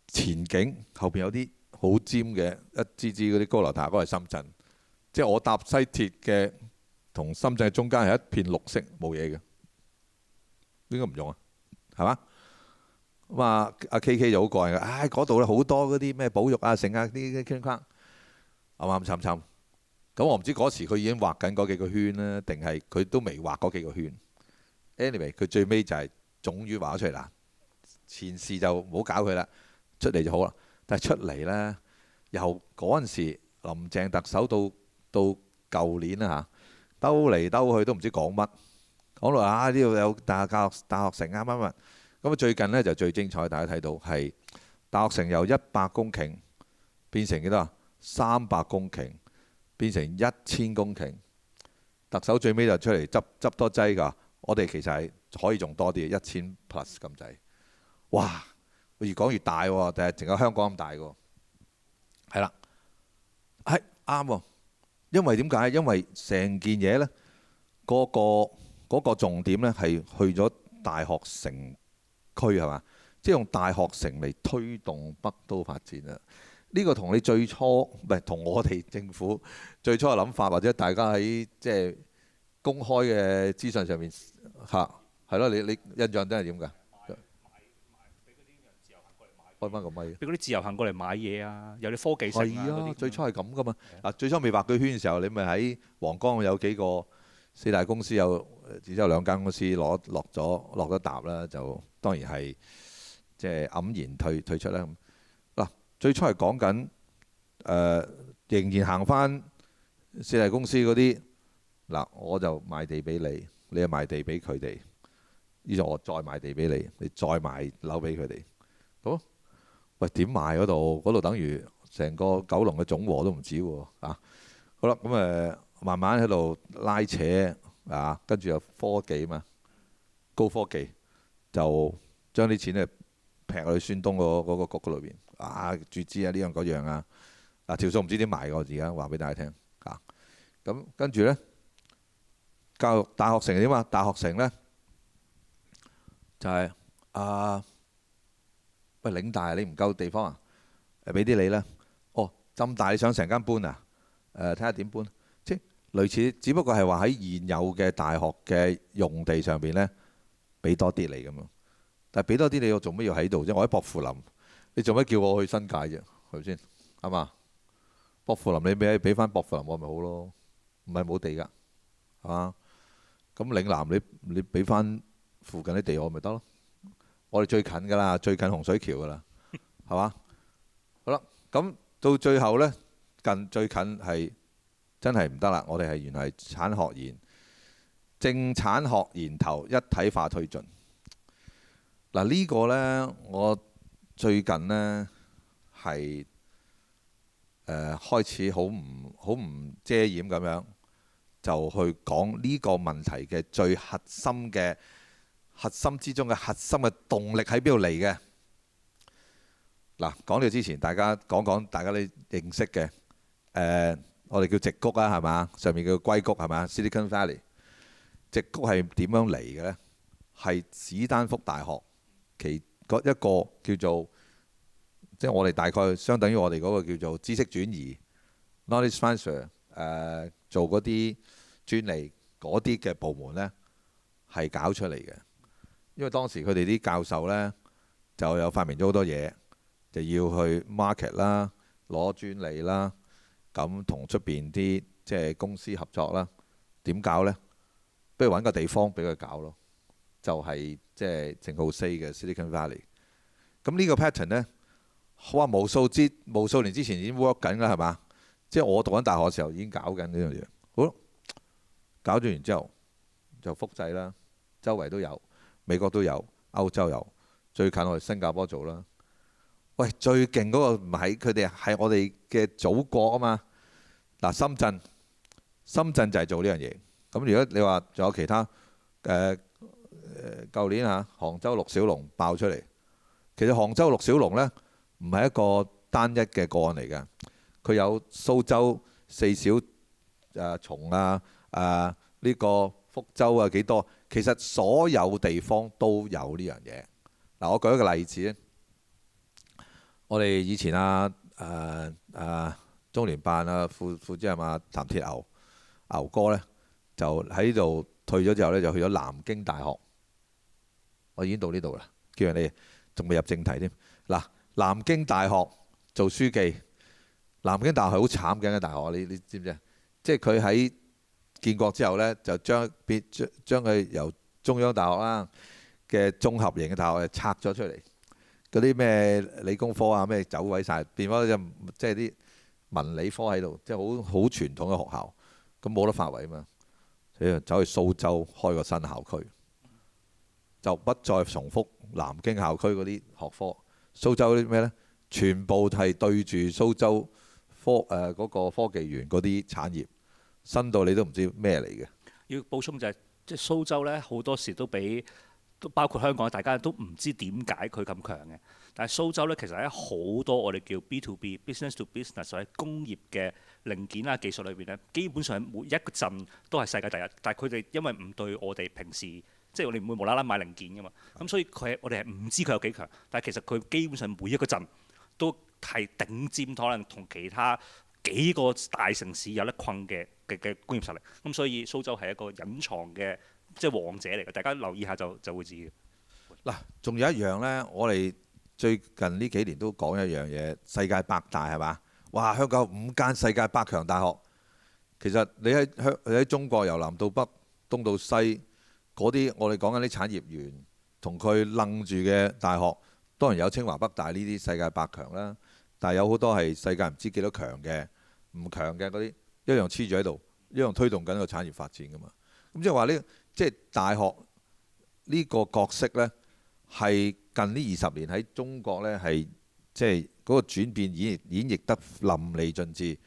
S2: 前景，後邊有啲好尖嘅一支支嗰啲高樓大廈，嗰個係深圳。即係我搭西鐵嘅同深圳嘅中間係一片綠色，冇嘢嘅。點解唔用啊？係嘛？咁阿 KK 就好過癮嘅，嗰度咧好多嗰啲咩保育啊、剩啊啲圈框，啱啱侵。咁我唔知嗰時佢已經畫緊嗰幾個圈啦，定係佢都未畫嗰幾個圈。Anyway， 佢最尾就係終於畫咗出嚟啦。前事就唔好搞佢啦，出嚟就好啦。但係出嚟呢，由嗰陣時林鄭特首到舊年啦嚇，兜嚟兜去都唔知講乜，講到呢度有大學城啱啱啊，咁最近呢就最精彩，大家睇到係大學城由100公頃變成幾多啊？300公頃變成1000公頃，特首最尾就出嚟執多劑㗎。我哋其實係可以仲多啲，1000 plus 咁滯。哇！越講越大喎，但係淨有香港咁大喎。係啦，係啱喎。因為點解？因為成件嘢呢，嗰個重點呢係去咗大學城區係嘛？即係用大學城嚟推動北都發展啊！呢個同你最初唔係同我哋政府最初嘅諗法，或者大家喺即係公開嘅資訊上面嚇係咯，你印象都係點㗎？開翻個咪，
S1: 俾嗰啲自由行過嚟買嘢啊，有啲科技城啊嗰啲。
S2: 最初係咁噶嘛。嗱，最初未畫句圈嘅時候，你咪喺皇崗有幾個4大公司只有2間公司落咗答啦，就當然係即係黯然退出啦。嗱，最初係講緊仍然行翻4大公司嗰啲，嗱，我就賣地俾你，你又賣地俾佢哋，於是我再賣地俾你，你再賣樓俾佢哋，好。喂，點賣嗰度？嗰度等於成個九龍嘅總和都唔止喎啊！好啦，咁慢慢喺度拉扯啊，跟住有科技嘛，高科技就將啲錢咧劈去孫東嗰個局嗰裏邊啊，注資啊呢樣嗰樣啊，條數唔知點賣㗎，我而家話俾大家聽啊。咁跟住呢，教育大學城係點啊？大學城呢，就係喂，嶺大你唔夠地方啊？俾啲你啦。哦，浸大你想成間搬啊？睇下點搬。即係類似，只不過係話喺現有嘅大學嘅用地上邊呢，俾多啲你咁樣。但係俾多啲你，我做乜要喺度啫？我喺薄扶林，你做乜叫我去新界啫？係咪先？啱嘛？薄扶林你俾翻薄扶林我咪好咯，唔係冇地㗎，係嘛？咁嶺南你俾翻附近啲地我咪得咯。我哋最近㗎啦，最近洪水橋㗎啦，係嘛？好啦，咁到最後呢，最近係真係唔得啦。我哋係原來係產學研、政產學研投一體化推進。嗱，呢個呢，我最近呢係開始好唔遮掩咁樣就去講呢個問題嘅最核心之中嘅核心嘅動力喺邊度嚟嘅？嗱，講到之前，大家講大家都認識嘅，我哋叫矽谷啊，係嘛？上面叫硅谷係嘛 ？Silicon Valley， 矽谷係點樣嚟嘅呢？係史丹福大學一個叫做，即係我哋大概相等於我哋嗰個叫做知識轉移 （knowledge transfer），做嗰啲專利嗰啲嘅部門呢，係搞出嚟嘅。因為當時佢哋啲教授呢，就有發明咗好多嘢，就要去 market 啦，攞專利啦，咁同出邊啲即係公司合作啦。點搞呢？不如揾個地方俾佢搞咯，就係即係正好 say 嘅 Silicon Valley。咁呢個 pattern 呢，哇無數年之前已經 work 緊啦，係嘛？即係我讀緊大學嘅時候已經搞緊呢樣嘢。好，搞咗完之後就複製啦，周圍都有。美國都有，歐洲有，最近我哋新加坡做啦。喂，最勁嗰個唔係佢哋，係我哋嘅祖國啊嘛。嗱，深圳就係做呢樣嘢。咁如果你話仲有其他舊年杭州陸小龍爆出嚟，其實杭州陸小龍呢，唔係一個單一嘅個案嚟嘅，佢有蘇州4小蟲呢個福州啊幾多？其實所有地方都有呢樣嘢。嗱，我舉一個例子咧，我哋以前中聯辦副主任譚鐵牛哥呢，就喺度退咗之後呢，就去咗南京大學。我已經到呢度啦，叫人哋仲未入正題添。嗱，南京大學做書記，南京大學係好慘嘅大學，你知唔知啊？即係佢喺建國之後呢，就將佢由中央大學啦嘅綜合型嘅大學拆咗出嚟，嗰啲咩理工科啊咩走位晒，變咗即係啲文理科喺度，即係好傳統嘅學校，咁冇得發圍啊嘛，所以走去蘇州開個新校區，就不再重複南京校區嗰啲學科。蘇州啲咩呢？全部係對住蘇州嗰個科技園嗰啲產業，新到你都唔知咩嚟嘅。
S1: 要補充就係、即係蘇州呢，好多時都包括香港，大家都唔知點解佢咁強嘅。但係蘇州呢，其實喺好多我哋叫 B2B（business to business） 或者工業嘅零件啊技術裏邊呢，基本上每一個鎮都係世界第一。但係佢哋因為唔對我哋平時，即係我哋唔會無啦啦買零件噶嘛，咁所以我哋係唔知佢有幾強。但係其實佢基本上每一個鎮都係頂尖，可能同其他幾個大城市有得困嘅工業實力。咁所以蘇州係一個隱藏嘅即係王者嚟嘅，大家留意下就會知嘅。
S2: 嗱，仲有一樣呢，我哋最近呢幾年都講一樣嘢，世界百大係嘛？哇！香港有5間世界百強大學，其實你喺中國由南到北、東到西嗰啲，我哋講緊啲產業園同佢楞住嘅大學，當然有清華北大呢啲世界百強啦，但係有好多係世界唔知幾多強嘅、唔強嘅嗰啲，一樣黐住喺度，一樣推動緊個產業發展㗎嘛。咁即係話呢，即係大學呢個角色呢，係近呢20年喺中國呢，係即係嗰個轉變演繹得淋漓盡致。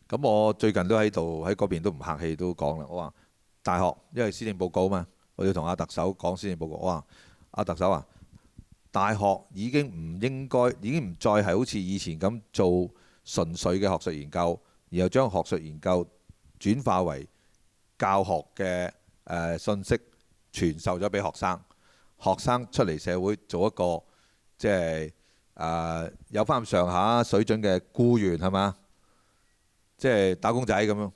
S2: 咁我最近都喺嗰邊都唔客氣都講啦，我話大學因為施政報告啊嘛，我要同阿特首講施政報告。我話阿特首啊，大學已經唔再係好似以前咁做純粹嘅學術研究，然後將學術研究轉化為教學嘅信息傳授咗俾學生，學生出嚟社會做一個即係有翻上下水準嘅僱員係嘛，即係打工仔咁樣。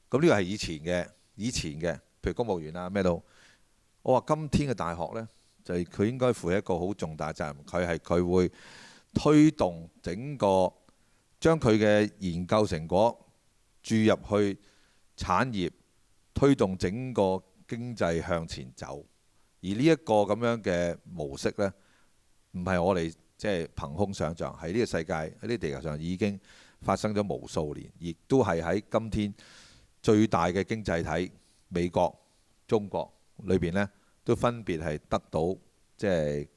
S2: 咁呢個係以前嘅，譬如公務員啊咩都。我話今天嘅大學呢，就係佢應該負一個好重大責任，佢會推動整個將佢嘅研究成果注入去產業，推動整個經濟向前走。而呢一個咁樣嘅模式呢，唔係我哋即係憑空想像，喺呢個世界喺呢地球上已經發生咗無數年，亦都係喺今天最大嘅經濟體美國、中國裏邊呢，都分別係得到即係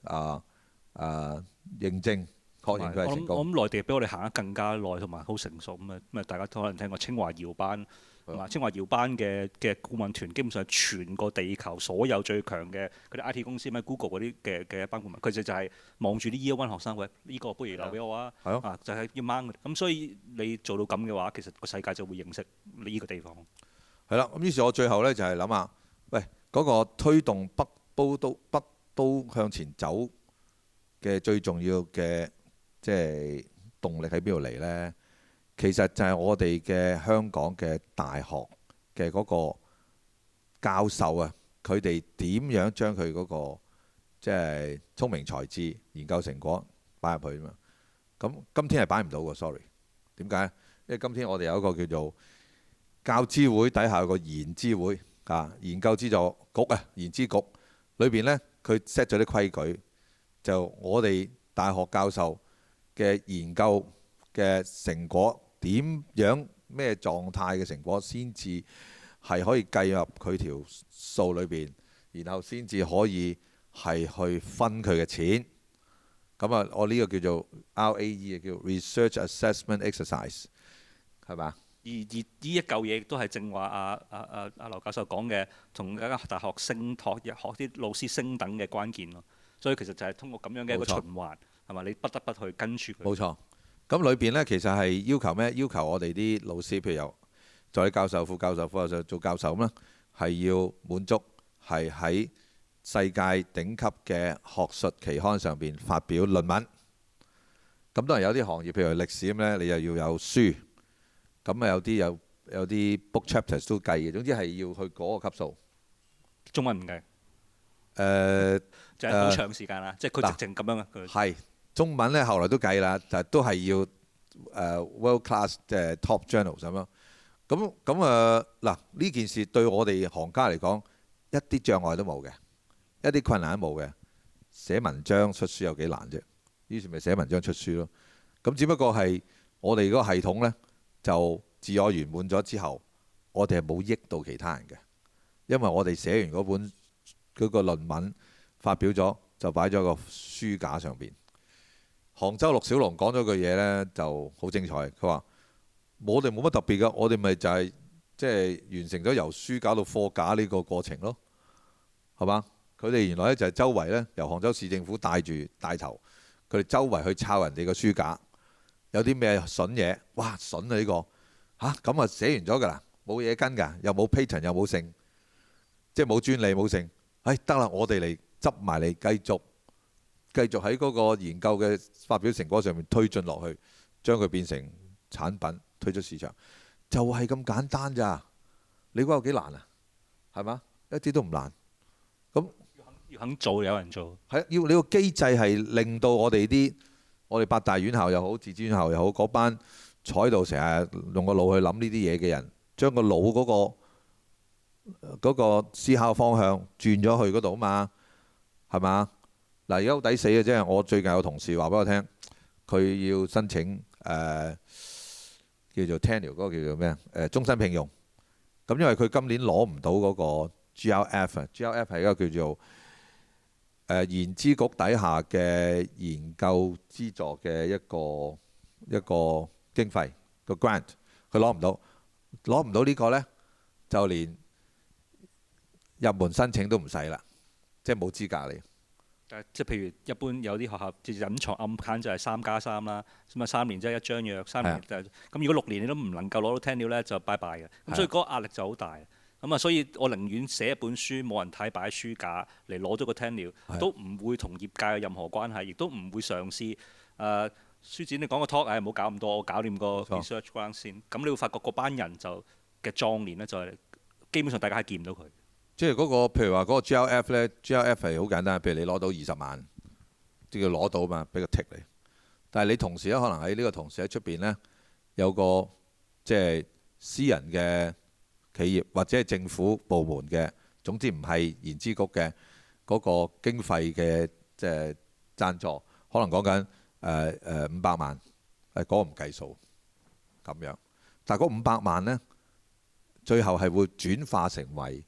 S2: 認證，確認佢係成功。
S1: 我諗內地比我哋行得更加耐同埋好成熟咁啊！大家都可能聽過清華遙班。清華遙班嘅顧問團，基本上全個地球所有最強嘅嗰啲 IT 公司，咩 Google 嗰啲嘅一班顧問，佢哋就係望住啲 Year One 學生，喂，呢個不如留俾我啊！就係要掹佢。咁所以你做到咁嘅話，其實個世界就會認識你呢個地方。
S2: 係啦，咁於是我最後呢，就係諗下，喂，嗰個推動北都向前走嘅最重要嘅即係動力喺邊度嚟呢？其實就係我哋嘅香港嘅大學嘅嗰個教授啊，佢哋點樣將佢嗰個即係聰明才智、研究成果擺入去啊嘛。咁今天係擺唔到嘅，sorry。點解？因為今天我哋有一個叫做教資會底下有個研資會啊，研究資助局啊，研資局裏邊呢，佢 set 咗啲規矩，就我哋大學教授嘅研究嘅成果點樣咩狀態嘅成果先至係可以計入佢條數裏邊，然後先至可以係去分佢嘅錢。咁啊，我呢個叫做 RAE 叫 Research Assessment Exercise， 係嘛？
S1: 而呢一嚿嘢亦都係正話阿劉教授講嘅，同一間大學升學啲老師升等嘅關鍵咯。所以其實就係通過咁樣嘅一個循環，係嘛？你不得不去跟住佢。
S2: 冇錯。咁裏邊呢，其實係要求咩？要求我哋啲老師，譬如由助理教授、副教授、副教授做教授咁啦，係要滿足係喺世界頂級嘅學術期刊上邊發表論文。咁當然有啲行業，譬如歷史咁呢，你又要有書。咁啊有啲 book chapters 都計嘅。總之係要去嗰個級數。
S1: 中文唔計。就係好長時間啦，即係佢直情咁樣啊。
S2: 係。中文呢，後來都計啦，就都係要world class 即係 top journals 咁樣。咁嗱呢件事對我哋行家嚟講一啲障礙都冇嘅，一啲困難都冇嘅。寫文章出書有幾難啫？於是咪寫文章出書咯。咁只不過係我哋嗰個系統呢，就自我圓滿咗之後，我哋係冇益到其他人嘅，因為我哋寫完嗰本嗰個論文發表咗，就擺咗個書架上邊。杭州陸小龍講咗句嘢呢，就好精彩。佢話：我哋冇乜特別㗎，我哋咪就係即係完成咗由書架到貨架呢個過程咯，係嘛？佢哋原來呢就係周圍呢，由杭州市政府帶頭，佢哋周圍去抄人哋個書架，有啲咩筍嘢，哇筍啊呢個嚇咁啊寫完咗㗎啦，冇嘢跟㗎，又冇 patent 又冇剩，即係冇專利冇剩。唉得啦，我哋嚟執埋嚟繼續喺嗰個研究嘅發表成果上面推進落去，將佢變成產品推出市場，就係咁簡單咋？你估有幾難啊？係嘛？一啲都唔難。咁
S1: 要肯做，有人做。
S2: 係要你個機制係令到我哋八大院校又好，自資院校又好，嗰班坐喺度成日用個腦去諗呢啲嘢嘅人，將個腦嗰個思考方向轉咗去嗰度啊嘛，係嘛？嗱，而家好抵死嘅啫！我最近有同事話俾我聽，佢要申請叫做 tenure 嗰個叫做咩啊？終身聘用。咁因為佢今年攞唔到嗰個 GRF 啊，GRF 係一個叫做研資局底下嘅研究資助嘅一個經費個 grant， 佢攞唔到呢個呢，就連入門申請都唔使啦，即係冇資格嚟。
S1: 即係譬如一般有啲學校隱藏暗間就係3+3啦，咁啊3年即係一張約，3年就咁。如果6年你都唔能夠攞到 tenure 咧，就拜拜嘅。咁所以嗰個壓力就好大。咁啊，所以我寧願寫一本書冇人睇，擺喺書架嚟攞咗個 tenure，都唔會同業界有任何關係，亦都唔會嘗試書展你講個 talk，唔好搞咁多，我搞掂個 research ground 先。咁你會發覺嗰班人就嘅壯年咧，就係基本上大家係見唔到佢。
S2: 即係嗰個，譬如話嗰個 GRF 呢 GRF 係好簡單，譬如你攞到20萬，即叫攞到嘛，俾個 tick 你。但係你同時咧，可能喺呢個同時喺出邊呢，有個即係私人嘅企業或者係政府部門嘅，總之唔係研資局嘅嗰個經費嘅即係贊助，可能講緊500萬，嗰個唔計數咁樣。但係嗰500萬呢，最後係會轉化成為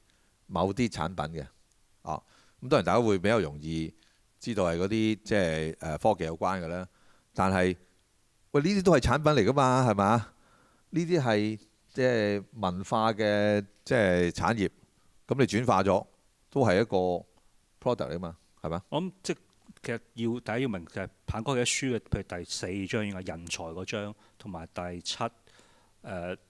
S2: 某啲產品嘅，咁當然大家會比較容易知道係嗰啲即係科技有關嘅啦。但係喂，呢啲都係產品嚟㗎嘛，係嘛？呢啲係即係文化嘅即係產業，咁你轉化咗都係一個 product 嚟嘛，係嘛？
S1: 我諗即係其實大家要明就係彭哥嘅書嘅，譬如第4章應該人才嗰章，同埋第7。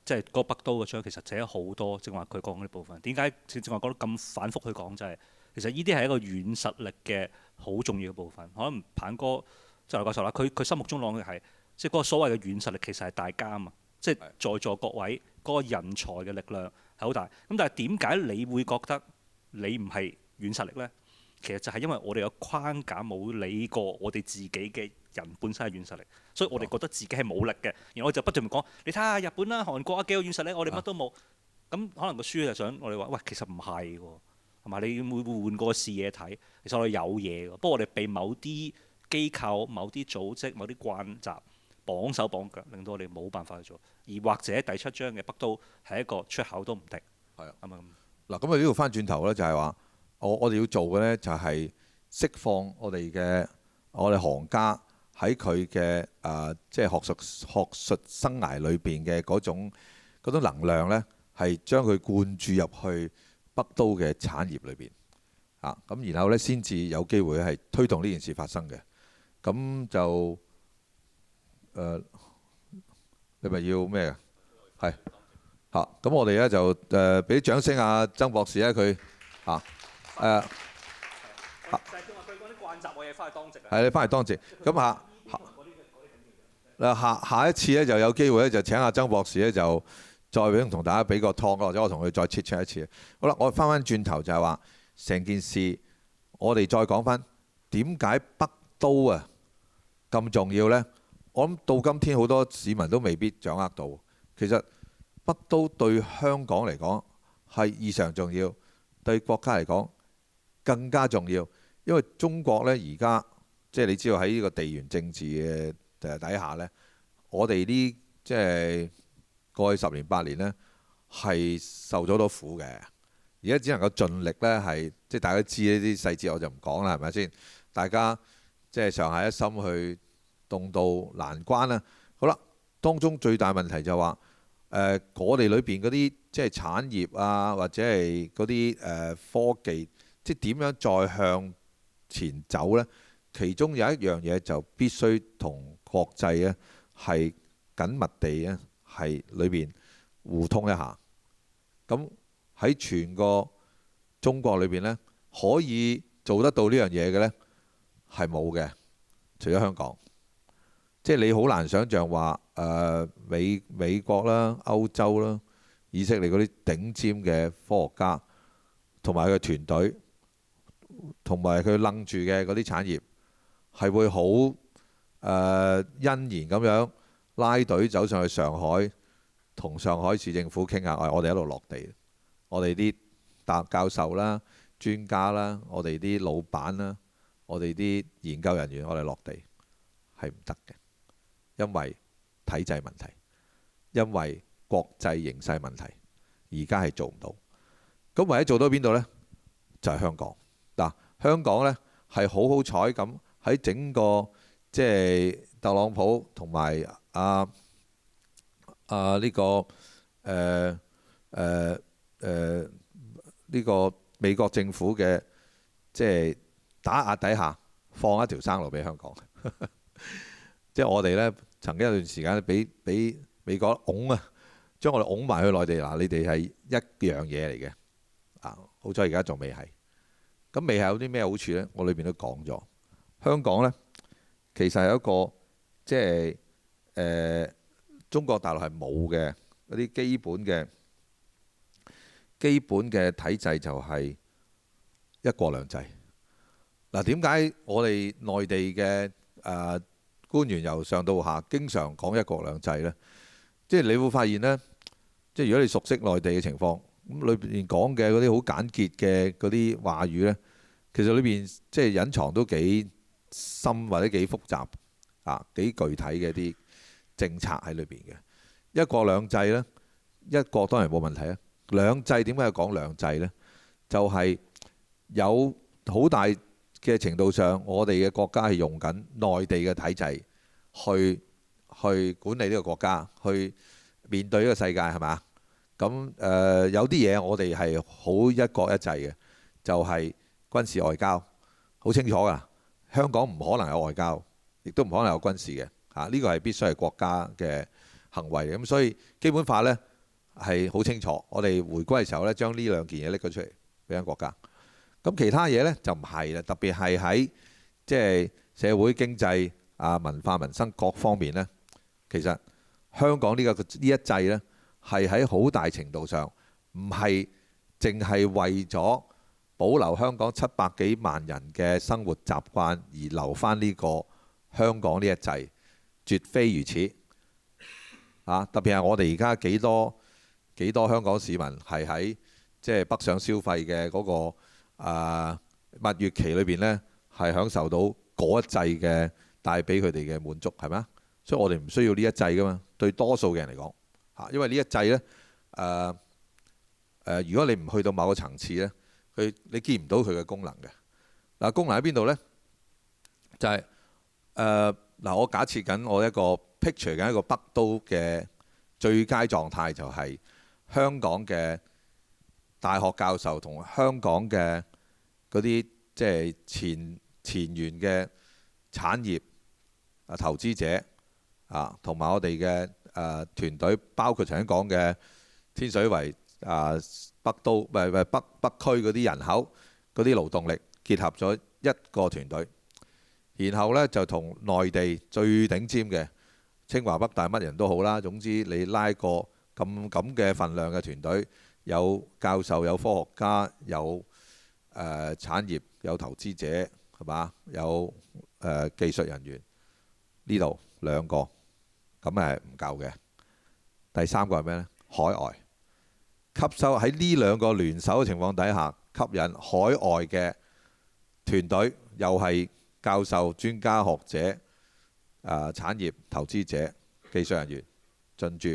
S1: 即係嗰個北都嘅章，其實寫咗好多，正話佢講嗰啲部分。點解正話講得咁反覆去講，就係其實呢啲係一個軟實力嘅好重要嘅部分。可能彭哥就劉教授啦，佢心目中講嘅係即係嗰個所謂嘅軟實力，其實係大家啊嘛，即係在座各位嗰個人才嘅力量係好大。咁但係點解你會覺得你唔係軟實力呢？其實就係因為我哋有框架冇理過我哋自己嘅人本身係軟實力，所以我哋覺得自己係冇力嘅。然後我就不斷講，你睇下日本啦、韓國啊幾個軟實力，我哋乜都冇。咁可能個書就想我哋話，喂，其實唔係喎，係嘛？你會換個視野睇，其實我哋有嘢嘅。不過我哋被某啲機構、某啲組織、某啲慣習綁手綁腳，令到我哋冇辦法去做。而或者第7章嘅北都係一個出口都唔定。係啊，係咪咁？
S2: 嗱，咁啊呢度翻轉頭咧，就係話我哋要做嘅咧，就係釋放我哋行家喺佢嘅即係學術生涯裏邊嘅嗰種能量咧，係將佢灌注入去北都嘅產業裏邊咁然後咧先至有機會係推動呢件事發生嘅。咁就你咪要咩啊？係咁我哋咧就俾啲掌聲啊，曾博士咧佢
S1: 就係話佢嗰啲慣習，我嘢翻去當值啊。
S2: 係你翻嚟當值。咁下一次咧就有機會咧就請阿曾博士咧就再同大家俾個 talk，或者我同佢再切磋一次。好啦，我翻轉頭就係話成件事，我哋再講翻點解北都咁重要呢？我諗到今天好多市民都未必掌握到。其實北都對香港嚟講係異常重要，對國家嚟講更加重要。因為中國呢而家即係你知道喺呢個地緣政治嘅底下呢，我哋呢即係過去10年8年呢，係受咗好多苦嘅。而家只能夠盡力呢，係即係大家知呢啲細節我就唔講啦，係咪先？大家即係上下一心去動到難關啦。好啦，當中最大問題就話我哋裏邊嗰啲即係產業啊，或者係嗰啲科技，即係點樣再向前走呢？其中有一樣嘢就必須同國際呢係緊密地呢係裏邊互通一下。咁喺全個中國裏邊呢，可以做得到呢樣嘢嘅呢係冇嘅，除咗香港。即係你好難想像話美國啦、歐洲啦、以色列嗰啲頂尖嘅科學家同埋佢團隊，同埋佢楞住嘅嗰啲產業，係會好欣然咁樣拉隊走上去上海，同上海市政府傾下，我哋一路落地，我哋啲大學教授啦、專家啦、我哋啲老闆啦、我哋啲研究人員，我哋落地係唔得嘅。因為體制問題，因為國際形勢問題，而家係做唔到。咁唯一做到邊度呢？就係香港。嗱，香港呢係好好彩咁喺整個即係特朗普同埋呢個呢個美國政府嘅即係打壓底下，放一條生路俾香港。即係我哋呢曾經有段時間俾美國拱啊，將我哋拱埋去內地。嗱，你哋係一樣嘢嚟嘅。好彩而家仲未係。咁未係有啲咩好處呢？我裏邊都講咗。香港呢，其實係一個即係中國大陸係冇嘅嗰啲基本嘅體制，就係一國兩制。嗱，點解我哋內地嘅官員由上到下經常講一國兩制呢？即係你會發現呢，即係如果你熟悉內地嘅情況，咁裏邊講嘅嗰啲好簡潔嘅嗰啲話語呢，其實裏邊即係隱藏都幾深或者幾複雜幾具體嘅啲政策喺裏邊嘅。一國兩制呢，一國當然冇問題啊。兩制點解要講兩制呢？就係有好大嘅程度上，我哋嘅國家係用緊內地嘅體制去管理呢個國家，去面對呢個世界，係嘛？咁有啲嘢我哋係好一國一制嘅，就係軍事外交，好清楚㗎。香港唔可能有外交，亦都唔可能有軍事嘅呢個係必須係國家嘅行為嘅。咁所以基本法呢係好清楚，我哋回歸嘅時候呢，將呢兩件嘢拎咗出嚟俾緊國家。咁其他嘢呢就唔係啦，特別係喺即係社會經濟文化民生各方面呢，其實香港呢一制呢，係喺好大程度上唔係淨係為咗保留香港700幾萬人嘅生活習慣而留翻呢個香港呢一制，絕非如此。特別係我哋而家幾多香港市民係喺即係北上消費嘅嗰個蜜月期裏邊呢，係享受到嗰一制嘅帶俾佢哋嘅滿足，係咪啊？所以我哋唔需要呢一制噶嘛。對多數嘅人嚟講因為呢一制呢，如果你唔去到某個層次呢，你見唔到佢嘅功能嘅。功能喺邊度呢？就係我假設緊我一個 picture 緊一個北都嘅最佳狀態，就係香港嘅大學教授同香港嘅嗰啲即係前沿嘅產業投資者同埋我哋嘅團隊，包括頭先講嘅天水圍北都北區嗰啲人口嗰啲勞動力結合咗一個團隊，然後呢，就同內地最頂尖嘅清華北大乜人都好啦，總之你拉個咁嘅份量嘅團隊，有教授、有科學家、有產業、有投資者，係嘛？有技術人員，呢度兩個咁係唔夠嘅。第三個係咩呢？海外吸收，喺呢兩個聯手嘅情況底下，吸引海外嘅團隊，又係教授、專家學者、產業投資者、技術人員進駐。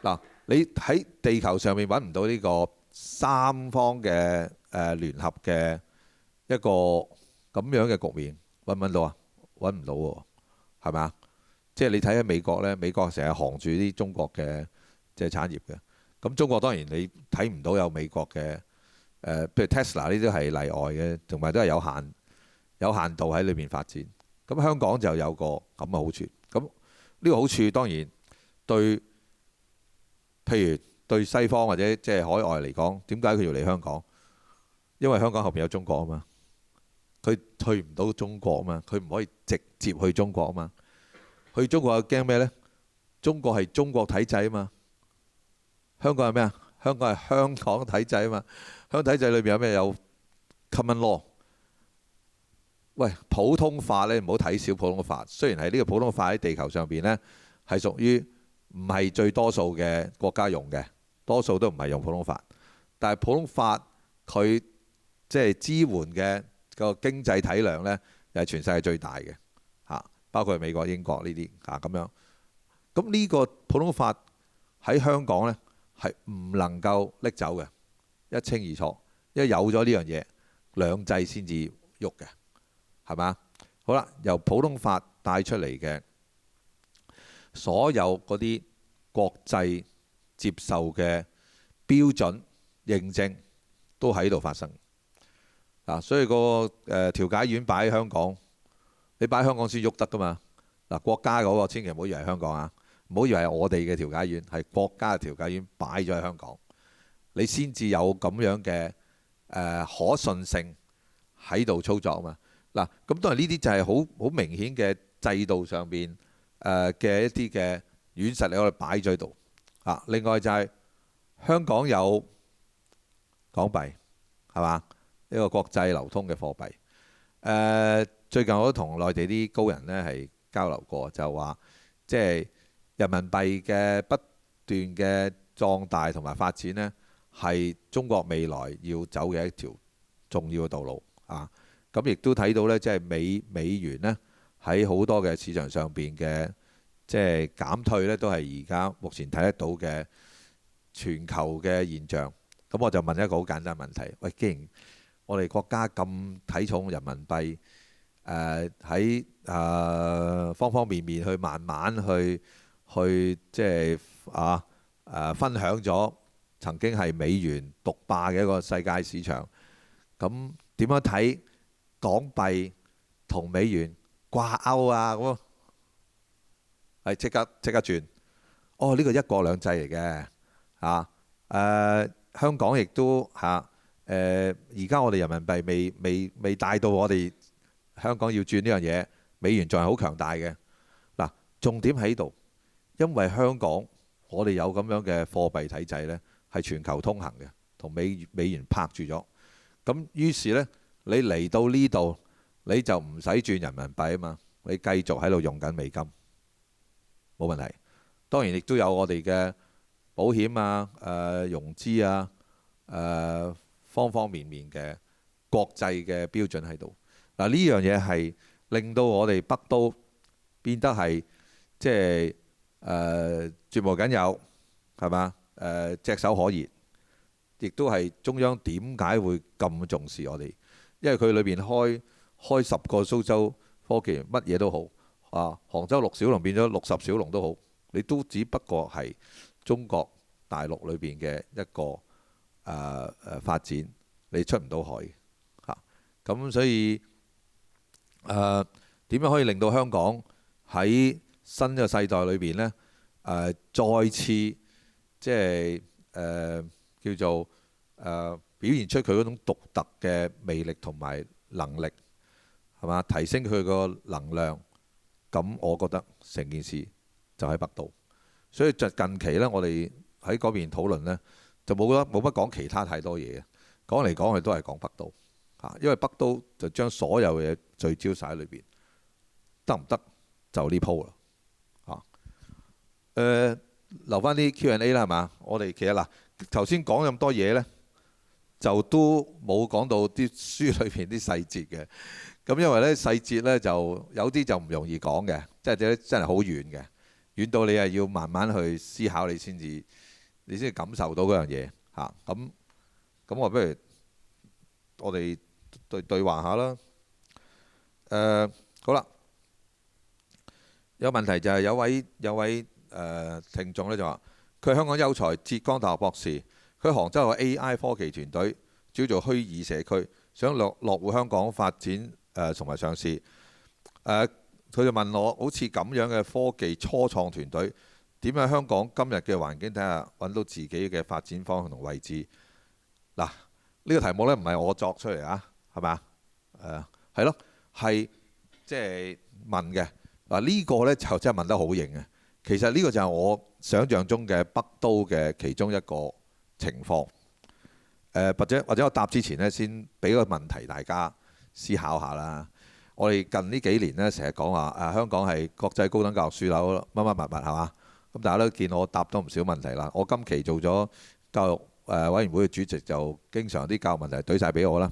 S2: 嗱，你喺地球上面揾唔到呢個三方嘅聯合嘅一個咁樣嘅局面，揾唔揾到啊？揾唔到喎，係咪啊？即係你睇喺美國呢，美國成日行住啲中國嘅即係產業嘅。咁中國當然你睇唔到有美國嘅譬如 Tesla 呢啲係例外嘅，同埋都係有限度喺裏面發展。咁香港就有個咁嘅好處。咁呢個好處當然對，譬如對西方或者即係海外嚟講，點解佢要嚟香港？因為香港後邊有中國啊嘛，佢去唔到中國啊嘛，佢唔可以直接去中國啊嘛。去中國又驚咩呢？中國係中國體制啊嘛，香港係咩啊？香港係香港體制啊嘛。香港體制裏邊有咩？有 common law。喂，普通法呢，唔好睇小普通法。雖然係呢個普通法喺地球上邊呢，係屬於唔係最多數嘅國家用嘅，多數都唔係用普通法。但係普通法佢即係支援嘅個經濟體量呢，又係全世界最大嘅嚇，包括美國、英國呢啲嚇咁樣。咁呢個普通法喺香港呢，係唔能夠拎走嘅，一清二楚。因為有咗呢樣嘢，兩制先至喐嘅，係嘛？好啦，由普通法帶出嚟嘅所有嗰啲國際接受嘅標準認證都喺度發生。所以個調解院擺喺香港，你擺喺香港先喐得噶嘛？國家嗰個千祈唔好以為香港啊，唔好以為係我哋嘅調解院，係國家嘅調解院擺咗喺香港，你先至有咁樣嘅可信性喺度操作啊嘛。咁當然呢啲就係好明顯嘅制度上邊嘅一啲嘅軟實力我哋擺咗喺度。另外就係香港有港幣，係嘛？呢個國際流通嘅貨幣。最近我都同內地啲高人呢係交流過，就話即係人民幣嘅不斷嘅壯大同埋發展呢，係中國未來要走嘅一條重要嘅道路啊！咁亦都睇到呢，即係美元呢喺好多嘅市場上邊嘅即係減退呢，都係而家目前睇得到嘅全球嘅現象。咁我就問一個好簡單嘅問題：喂，既然我哋國家咁睇重人民幣，喺方方面面去慢慢去即係分享咗曾經係美元獨霸嘅一個世界市場，咁點樣睇港幣同美元掛鈎啊？咁係即刻轉，呢個一國兩制嚟嘅香港亦都而家我哋人民幣未帶到我哋香港要轉呢樣嘢，美元仲係好強大嘅。重點喺度，因為香港我哋有咁樣嘅貨幣體制呢，係全球通行嘅，同美元拍住咗。咁於是呢，你嚟到呢度你就唔使轉人民幣啊嘛，你繼續喺度用緊美金，冇問題。當然亦都有我哋嘅保險啊、融資啊、方方面面嘅國際嘅標準喺度。呢樣嘢係令到我哋北都變得係即係絕無僅有，係嘛？炙手可熱，亦都係中央點解會咁重視我哋？因為佢裏邊開10個蘇州科技園，乜嘢都好杭州6小龍變咗60小龍都好，你都只不過係中國大陸裏邊嘅一個發展，你出唔到海咁所以點樣可以令到香港喺新嘅世代裏邊呢，再次即係叫做表現出佢嗰種獨特嘅魅力同埋能力，係嘛？提升佢個能量。咁我覺得成件事就喺北都。所以近期呢，我哋喺嗰邊討論呢，就冇乜講其他太多嘢嘅，講嚟講去都係講北都因為北都就將所有嘢聚焦晒喺裏邊，得唔得就呢鋪啦留翻啲 Q&A 啦，係嘛？我哋其實頭先講咁多嘢呢，就都冇講到啲書裏邊啲細節嘅。咁因為咧細節咧就有啲就唔容易講嘅，即係真係好遠嘅，遠到你係要慢慢去思考，你先至感受到嗰樣嘢嚇。咁我不如我哋對話下啦。好啦，有問題就係有位聽眾咧就話，佢係香港優才，浙江大學博士，佢喺杭州有 AI 科技團隊，主要做虛擬社區，想落戶香港發展同埋上市。佢就問我，好似咁樣嘅科技初創團隊，點樣香港今日嘅環境底下揾到自己嘅發展方向同位置？嗱，呢個題目呢唔係我作出嚟啊，係咪啊？係咯，係即係問嘅。嗱，呢個呢就真係問得好型嘅。其實呢個就係我想像中嘅北都嘅其中一個情況。或者我答之前呢，先俾個問題大家思考下啦。我哋近呢幾年呢，成日講話香港係國際高等教育樞紐乜乜物物係嘛？咁大家都見我答咗唔少問題啦。我今期做咗教育委員會嘅主席，就經常啲教育問題懟晒俾我啦。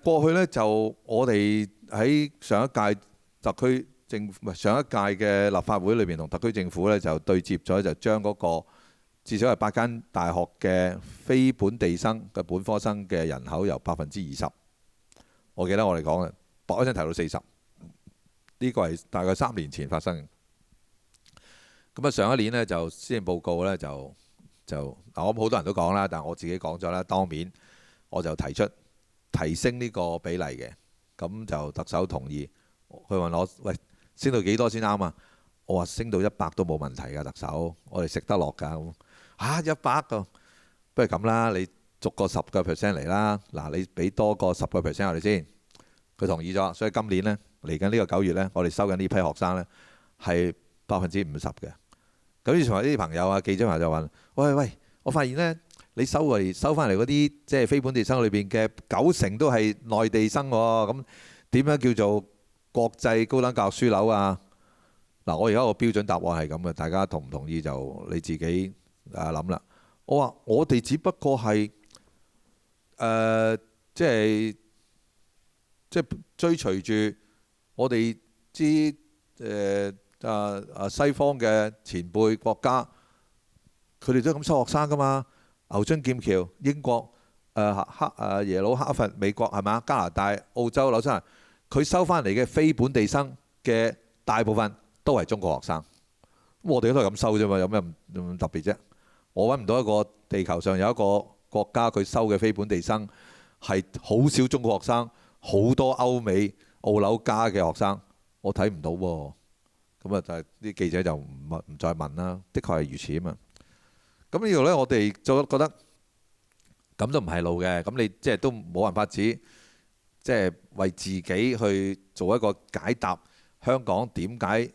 S2: 過去呢，就我哋喺上一屆特區政府，唔係上一屆嘅立法會裏邊同特區政府呢，就對接咗，就將嗰個至少係8間大學嘅非本地生嘅本科生嘅人口由20%，我記得我哋講嘅，噥一聲提到40，呢個係大概3年前發生嘅。咁啊，上一年呢，就施政報告呢，就嗱，我諗好多人都講啦，但係我自己講咗啦，當面我就提出提升呢個比例嘅，咁就特首同意。佢問我，喂，升到幾多先啱啊？我話升到100都冇問題㗎，特首，我哋食得落㗎。100個，不如咁啦，你逐個10% 嚟啦。嗱，你俾多個10% 我哋先。佢同意咗，所以今年呢，嚟緊呢個9月呢，我哋收緊呢批學生呢，係50%嘅。咁於是乎啲朋友啊、記者朋友就話：喂，我發現呢，你收翻嚟嗰啲即係非本地生裏邊嘅90%都係內地生喎，咁點樣叫做國際高等教育樞紐啊？嗱，我而家個標準答案係咁嘅，大家同唔同意就你自己諗啦。我話我哋只不過係即係追隨住我哋啲西方嘅前輩國家，佢哋都咁收學生噶嘛。牛津劍橋、英國、耶魯、哈佛、美國係嘛？加拿大、澳洲、紐西蘭，佢收翻嚟嘅非本地生嘅大部分都係中國學生。咁我哋都係咁收啫嘛，有咩咁特別啫？我揾唔到一個地球上有一個國家佢收嘅非本地生係好少中國學生，好多歐美澳紐加嘅學生，我睇唔到喎。咁啊，就係啲記者就唔再問啦。的確係如此啊嘛。咁呢度呢，我哋就覺得咁都唔係路嘅。咁你即係都冇辦法只即係為自己去做一個解答香港點解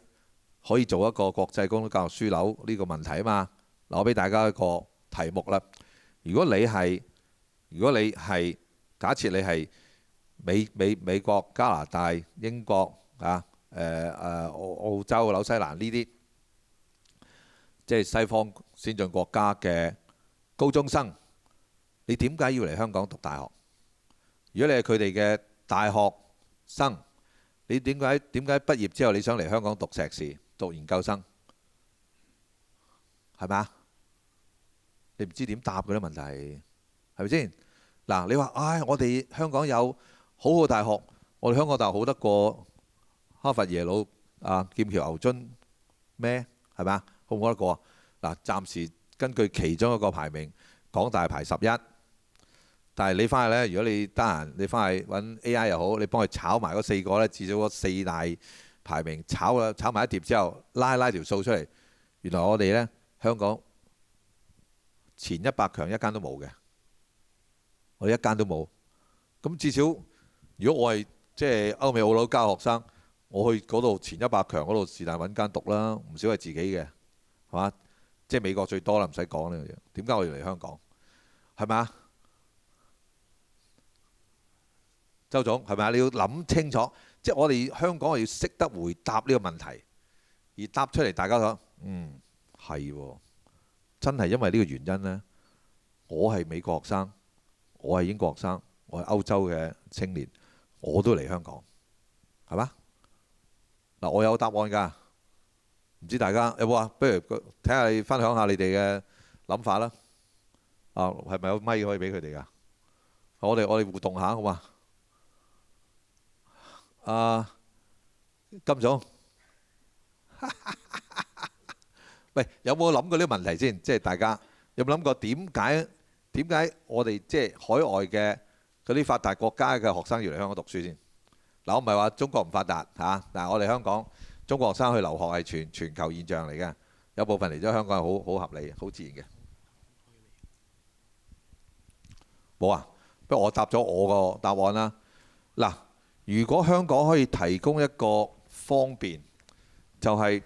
S2: 可以做一個國際高等教育樞紐呢個問題啊嘛。嗱，我俾大家一個題目啦。如果你係假設你係美國、加拿大、英國啊、澳洲、紐西蘭呢啲，即係西方先進國家嘅高中生，你點解要嚟香港讀大學？如果你係佢哋嘅大學生，你點解畢業之後你想嚟香港讀碩士、讀研究生？係咪啊？你唔知點答嗰啲問題，係咪先？嗱，你話我哋香港有好好大學，我哋香港大學好得過哈佛、耶魯、劍橋、牛津咩？係咪啊？好唔好得過啊？嗱，暫時根據其中一個排名，港大排11，但係你翻去呢，如果你得閒，你翻去揾 AI 又好，你幫佢炒埋嗰4個呢，至少嗰4大排名炒埋一碟之後，拉條數出嚟，原來我哋呢，香港前100強一間都冇嘅，我哋一間都冇。咁至少如果我係即係歐美澳紐加學生，我去嗰度前100強嗰度是但揾間讀啦，唔少係自己嘅，係嘛？即係美國最多啦，唔使講呢樣嘢。點解我要嚟香港？係咪啊？周總係咪啊？你要諗清楚，即係我哋香港係要識得回答呢個問題，而答出嚟大家講，係喎。真係因為呢個原因呢，我係美國學生，我係英國學生，我係歐洲嘅青年，
S3: 我都嚟香港，係嘛？嗱，我有答案㗎，唔知大家有冇啊？不如睇下你分享下你哋嘅諗法啦。啊，係咪有咪可以俾佢哋㗎？我哋互動下好嘛？啊，金總，喂，有冇諗過呢個問題先？即係大家有冇諗過點解我哋即係海外嘅嗰啲發達國家嘅學生要嚟香港讀書先？嗱，我唔係話中國唔發達嚇，但係我哋香港中國學生去留學係全球現象嚟嘅，有部分嚟咗香港係好合理、好自然嘅。冇啊，不如我答咗我個答案啦。嗱，如果香港可以提供一個方便，就係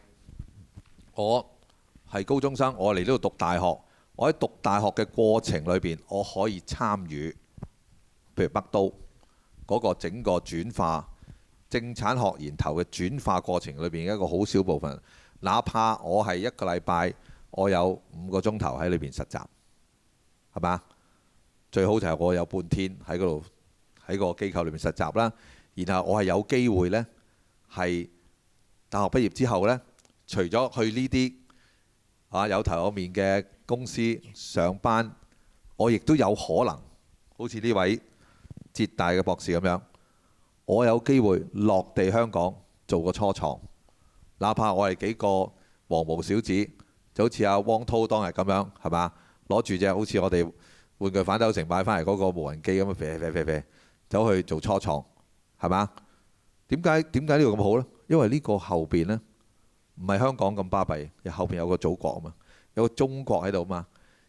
S3: 我係高中生，我嚟呢度讀大學，我喺讀大學嘅過程裏邊，我可以參與，譬如北都嗰個整個轉化正產學研投嘅轉化過程裏邊一個好少部分，哪怕我係一個禮拜我有5個鐘頭喺裏邊實習，係嘛？最好就係我有半天喺嗰度喺個機構裏面實習啦，然後我係有機會呢，係大學畢業之後呢，除咗去呢啲有頭有面嘅公司上班，我亦都有可能好似呢位浙大嘅博士咁樣，我有機會落地香港做個初創，哪怕我係幾個黃毛小子，就好似阿汪滔當日咁樣，係嘛？攞住隻好似我哋玩具反斗城買翻嚟嗰個無人機咁樣飛走去做初創，係嘛？點解呢個咁好呢？因為呢個後邊呢，唔係香港咁巴閉，後邊有個祖國啊嘛，有個中國喺度啊嘛。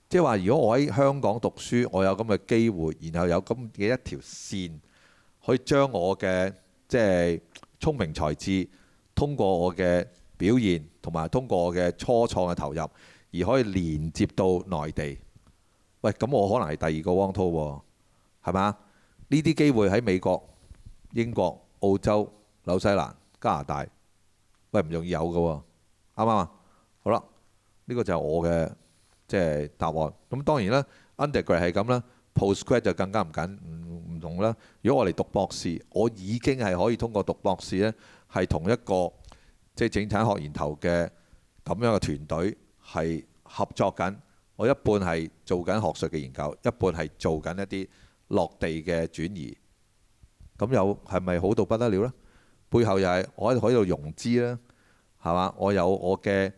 S3: 即係話，如果我喺香港讀書，我有咁嘅機會，然後有咁嘅一條線，可以將我嘅即係聰明才智，通過我嘅表現同埋通過我嘅初創嘅投入，而可以連接到內地。喂，咁我可能係第二個汪滔喎，係嘛？呢啲機會喺美國、英國、澳洲、紐西蘭、加拿大，喂唔容易有嘅喎，啱唔啱啊？好啦，呢個就係我嘅即係答案。咁當然啦 ，undergrad 係咁啦 ，postgrad 就更加唔同啦。如果我嚟讀博士，我已經係可以通過讀博士呢，係同一個即係正產學研投嘅咁樣嘅團隊係合作緊。我一半係做緊學術嘅研究，一半係做緊一啲落地嘅轉移。咁又係咪好到不得了呢？背後又係我喺度融資啦，係嘛？我有我嘅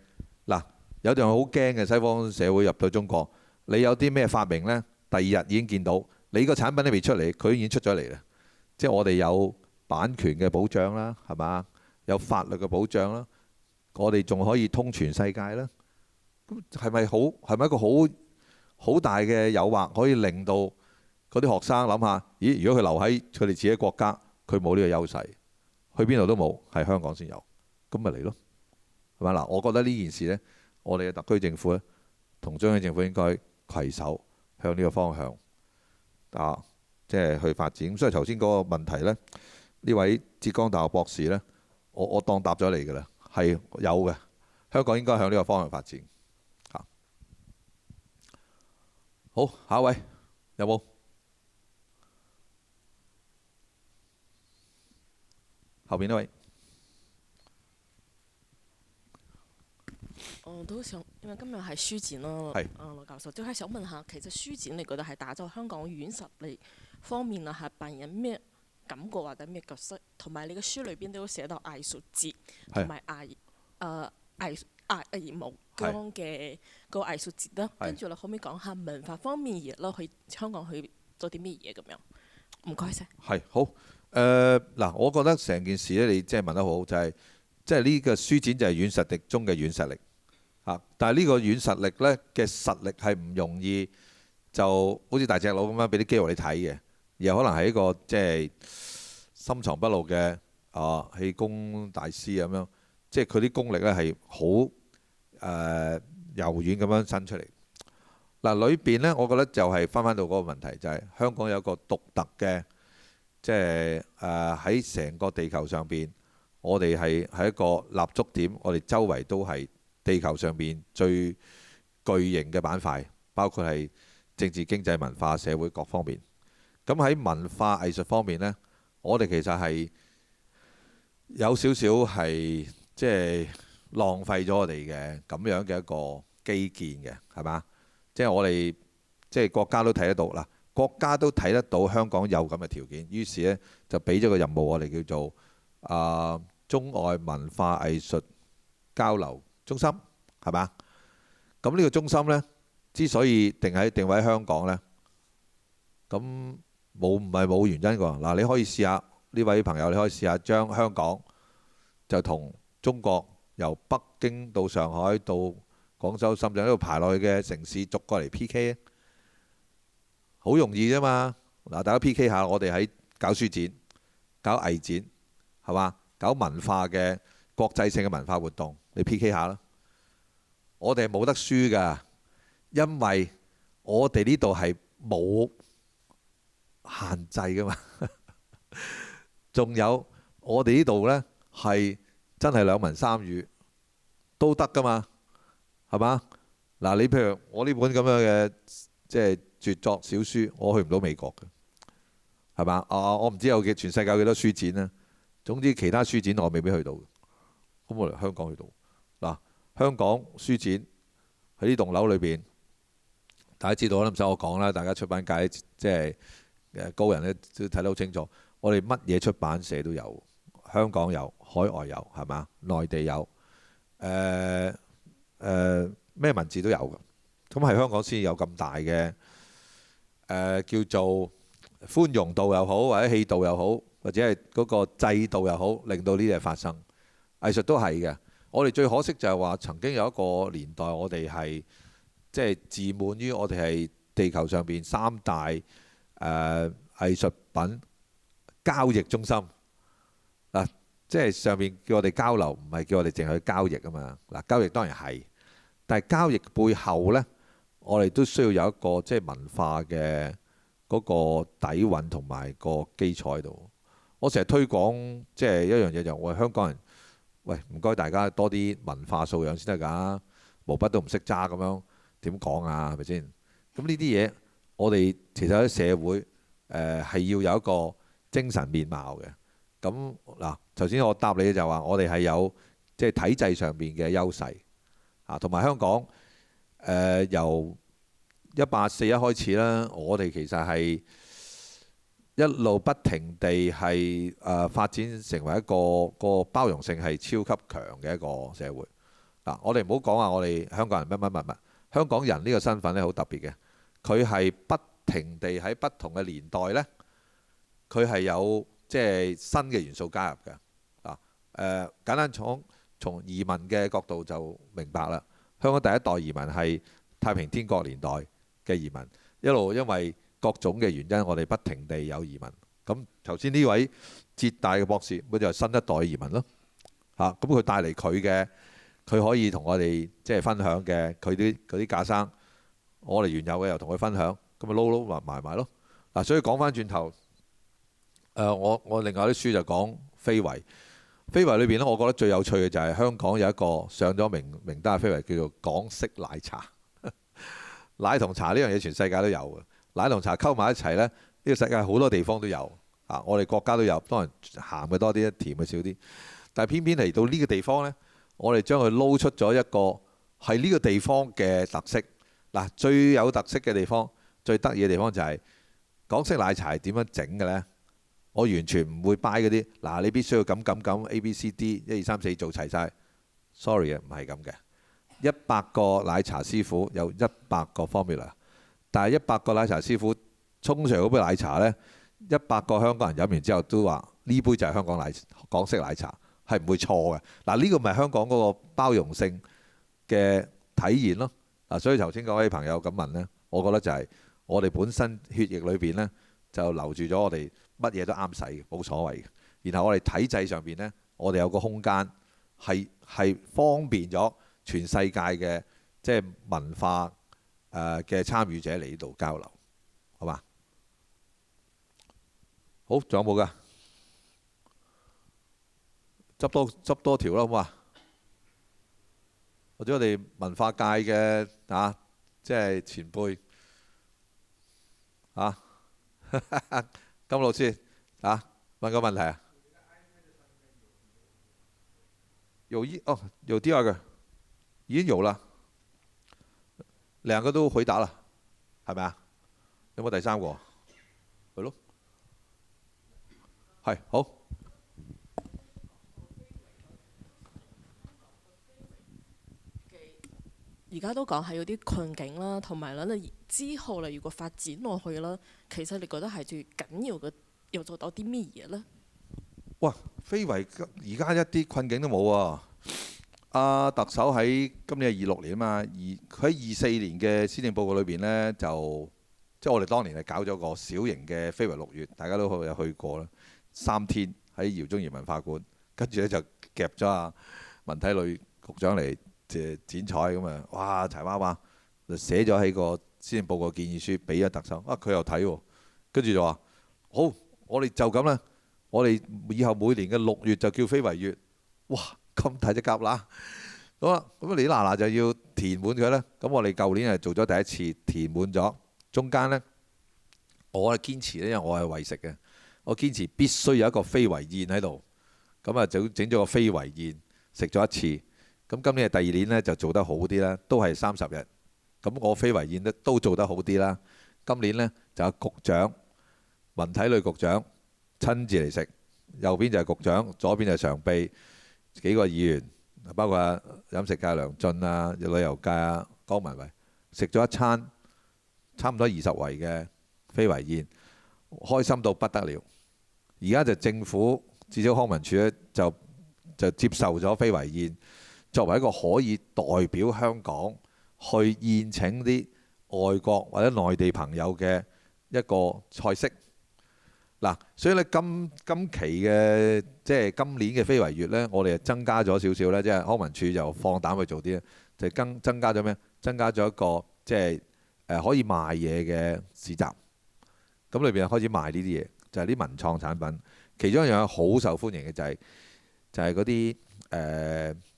S3: 嗱，有啲人好驚嘅西方社會入到中國，你有啲咩發明呢？第二日已經見到你個產品都未出嚟，佢已經出咗嚟啦。即係我哋有版權嘅保障啦，係嘛？有法律嘅保障啦，我哋仲可以通全世界啦。咁係咪一個好大嘅誘惑，可以令到嗰啲學生諗下？咦，如果佢留喺佢哋自己國家，佢冇呢個優勢，去邊度都冇，係香港先有，咁咪嚟咯，係咪嗱？我覺得呢件事呢，我哋嘅特區政府呢，同中央政府應該攜手向呢個方向即係去發展。所以頭先嗰個問題呢，呢位浙江大學博士呢，我當答咗你㗎啦，係有嘅，香港應該向呢個方向發展。好，下一位有冇？後邊呢位，
S4: 我都想，因為今日係書展咯，羅教授，即係想問下，其實書展你覺得係打造香港軟實力方面啊，係扮演咩感覺或者咩角色？同埋你嘅書裏邊都有寫到藝術節同埋藝無疆嘅個藝術節啦，跟住你可唔可以講下文化方面嘢咯？去香港去做啲咩嘢咁樣？唔該晒。
S3: 係好嗱，我覺得成件事咧，你即係問得好，就係即係呢個書展就係軟實力中嘅軟實力嚇。但係呢個軟實力咧嘅實力係唔容易，就好似大隻佬咁樣俾啲肌肉你睇嘅，而可能係一個即係深藏不露嘅氣功大師咁樣。即係佢啲功力咧係好柔軟咁樣伸出嚟。嗱，裏邊呢，我覺得就係翻到嗰個問題，就係香港有個獨特嘅，即係喺成個地球上邊，我哋係一個立足點，我哋周圍都係地球上邊最巨型嘅板塊，包括係政治、經濟、文化、社會各方面。咁喺文化藝術方面呢，我哋其實係有少少係即係浪費咗我哋嘅咁樣嘅一個基建嘅，係嘛？即係我哋即係國家都睇得到啦，國家都睇得到香港有咁嘅條件，於是呢，就俾咗個任務我哋叫做中外文化藝術交流中心，係嘛？咁呢個中心呢，之所以定位喺香港呢，咁唔係冇原因㗎。嗱，你可以試下呢位朋友，你可以試下將香港就同中國由北京到上海到廣州、深圳呢度排落去嘅城市逐個嚟 PK， 好容易啫嘛。嗱，大家 PK 下，我哋喺搞書展、搞藝展，係嘛？搞文化嘅國際性嘅文化活動，你 PK 下啦。我哋係冇得輸㗎，因為我哋呢度係冇限制㗎嘛。仲有我哋呢度呢，係真係兩文三語都得㗎嘛，係嘛？嗱，你譬如我呢本咁樣嘅即係絕作小書，我去唔到美國嘅，係嘛？我唔知有全世界有幾多書展呢。總之其他書展我未必去到，咁我嚟香港去到。嗱，香港書展喺呢棟樓裏邊，大家知道啦，唔使我講啦，大家出版界即係高人咧都睇得好清楚。我哋乜嘢出版社都有，香港有，海外有，係嘛？內地有，咩文字都有㗎。咁係香港先有咁大嘅叫做寬容度又好，或者氣度又好，或者係嗰個制度又好，令到呢啲嘢發生。藝術都係嘅。我哋最可惜就係話，曾經有一個年代，我哋係即係自滿於我哋係地球上邊3大藝術品交易中心。嗱，即係上邊叫我哋交流，唔係叫我哋淨係去交易啊嘛。嗱，交易當然係，但係交易背後呢，我哋都需要有一個即係文化嘅嗰個底蘊同埋個基礎喺度。我成日推廣即係一樣嘢，就我係香港人，喂，唔該大家多啲文化素養先得㗎，毛筆都唔識揸咁樣點講啊？係咪先？咁呢啲嘢我哋其實喺社會係要有一個精神面貌嘅。咁嗱，頭先我答你嘅就話，我哋係有即係體制上邊嘅優勢啊，同埋香港由1841開始啦，我哋其實係一路不停地係發展成為一個包容性係超級強嘅一個社會。嗱，我哋唔好講話我哋香港人乜，香港人呢個身份咧好特別嘅，佢係不停地喺不同嘅年代呢，佢係有即係新嘅元素加入嘅。簡單從移民嘅角度就明白啦。香港第一代移民係太平天國年代嘅移民，一路因為各種嘅原因，我哋不停地有移民。咁頭先呢位浙大嘅博士，佢就係新一代移民咯。咁佢帶嚟佢可以同我哋即係分享嘅佢啲架生，我哋原有嘅又同佢分享，咁咪撈埋咯。所以講翻轉頭，我另外啲書就講非遺。非遺裏邊咧，我覺得最有趣嘅就係香港有一個上咗名單嘅非遺，叫做港式奶茶。奶同茶呢樣嘢全世界都有嘅，奶同茶溝埋一齊呢，呢個世界好多地方都有。我哋國家都有，當然鹹嘅多啲，甜嘅少啲。但係偏偏嚟到呢個地方呢，我哋將佢撈出咗一個係呢個地方嘅特色。最有特色嘅地方、最得意嘅地方就係港式奶茶係點樣整嘅呢？我完全唔會 buy 嗰啲。你必須要咁 A B C D 1 2 3 4做齊晒。Sorry 啊，唔係咁嘅。100個奶茶師傅有100個 formula， 但係100個奶茶師傅沖出嚟嗰杯奶茶呢，100個香港人飲完之後都話呢杯就係港式奶茶，係唔會錯嘅。呢個咪香港嗰個包容性嘅體現咯。所以頭先嗰位朋友咁問呢，我覺得就係我哋本身血液裏邊呢，就留住咗我哋乜嘢都啱使嘅，冇所謂嘅。然後我哋體制上邊呢，我哋有個空間係方便咗全世界嘅即係文化嘅參與者嚟呢度交流，好嘛？好，仲有冇㗎？執多條啦，好嘛？或者我哋文化界嘅即係前輩金老師問個問題啊？有第二個已經有啦，兩個都回答啦，係咪啊？有冇第三個？係咯，係好。
S4: 而家都講係有啲困境啦，同埋咧之後咧，如果發展落去啦，其實你覺得係最緊要嘅，又做到啲咩嘢咧？
S3: 哇！非遺而家一啲困境都冇喎。阿特首喺今年係26年啊嘛，佢喺24年嘅施政報告裏邊呢，就即係我哋當年係搞咗個小型嘅非遺6月，大家都有去過啦，3天喺饒宗頤文化館，跟住呢就夾咗阿文體旅局長嚟剪彩咁啊！哇，柴娃娃就寫咗喺個施政報告建議書俾咗特首，佢又睇喎，跟住就話好，我哋就咁啦，我哋以後每年嘅6月就叫非遺月，哇！咁大隻蛤乸，好啦，咁你嗱嗱就要填滿佢咧。咁我哋舊年係做咗第一次填滿咗，中間呢，我係堅持咧，因為我係為食嘅，我堅持必須有一個非遺宴喺度。咁啊，整咗個非遺宴食咗一次。咁今年係第二年呢，就做得好啲啦，都係30日。咁我非遺宴都做得好啲啦。今年呢，就有局長、文體旅局長親自嚟食，右邊就係局長，左邊就係常秘。幾個議員，包括飲食界梁進啊、旅遊界啊、江文偉，食咗一餐差唔多20圍嘅非遺宴，開心到不得了。而家就政府至少康文署咧就接受咗非遺宴，作為一個可以代表香港去宴請啲外國或者內地朋友嘅一個菜式。嗱，所以咧今期嘅即係今年嘅非遺月呢，我哋就增加咗少少咧，即係康文署就放膽去做啲咧，就增加咗咩？增加咗一個即係可以賣嘢嘅市集，咁裏邊開始賣呢啲嘢，就係啲文創產品。其中一樣好受歡迎嘅就係嗰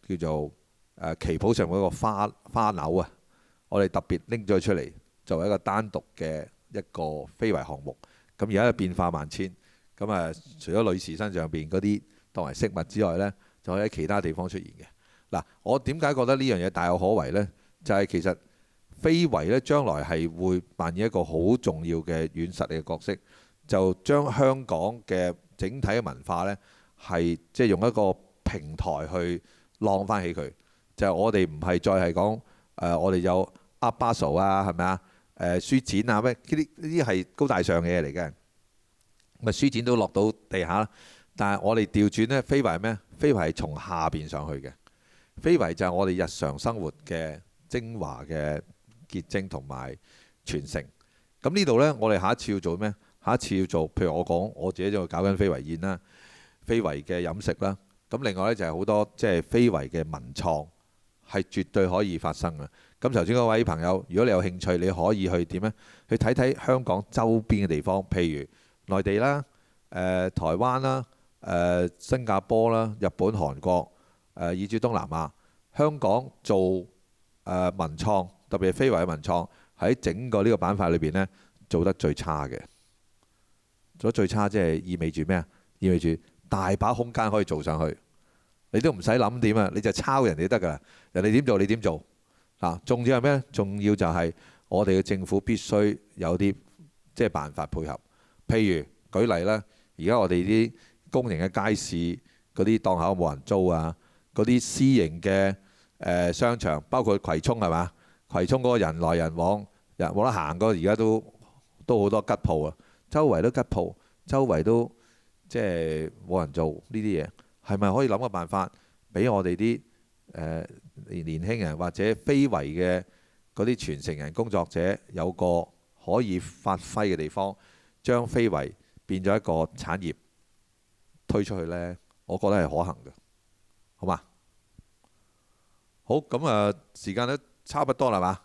S3: 啲叫做旗袍上嗰個花紐啊，我哋特別拎咗出嚟作為一個單獨嘅一個非遺項目。咁而家變化萬千，咁啊除咗女士身上邊嗰啲當為飾物之外呢，就可以喺其他地方出現嘅。嗱，我點解覺得呢樣嘢大有可為呢？就係其實非遺呢，將來係會扮演一個好重要嘅軟實力嘅角色，就將香港嘅整體嘅文化呢，係即係用一個平台去浪翻起佢。就係我哋唔係再係講我哋有 Art Basel 啊，係咪啊？書展啊，咩呢啲係高大上嘅嘢嚟嘅。咁啊，書展都落到地下啦。但係我哋調轉呢，非遺係咩？非遺係從下邊上去嘅。非遺就係我哋日常生活嘅精華嘅結晶同埋傳承。咁呢度呢，我哋下一次要做咩？下一次要做，譬如我講我自己就搞緊非遺宴啦，非遺嘅飲食啦。咁另外呢，就係好多即係非遺嘅文創係絕對可以發生嘅。咁頭先嗰位朋友，如果你有興趣，你可以去點呢？去睇睇香港周邊嘅地方，譬如內地啦、台灣啦、新加坡啦、日本、韓國、以至東南亞。香港做文創，特別係非遺嘅文創，喺整個呢個板塊裏邊呢，做得最差嘅。做得最差即係意味住咩啊？意味住大把空間可以做上去，你都唔使諗點啊，你就抄人哋得㗎啦。人哋點做你點做。嗱，重要係咩？重要就係我哋嘅政府必須有啲即係辦法配合。譬如舉例啦，而家我哋啲公營嘅街市嗰啲檔口冇人租啊，嗰啲私營嘅商場，包括葵涌係嘛？葵涌嗰個人來人往，人冇得行嗰，而家都好多吉鋪啊，周圍都吉鋪，周圍都即係冇人做呢啲嘢，係咪可以諗個辦法俾我哋啲年輕人或者非遺嘅嗰啲傳承人工作者有個可以發揮嘅地方，將非遺變咗一個產業推出去呢？我覺得係可行嘅，好嘛？好，咁啊，時間都差不多啦嘛。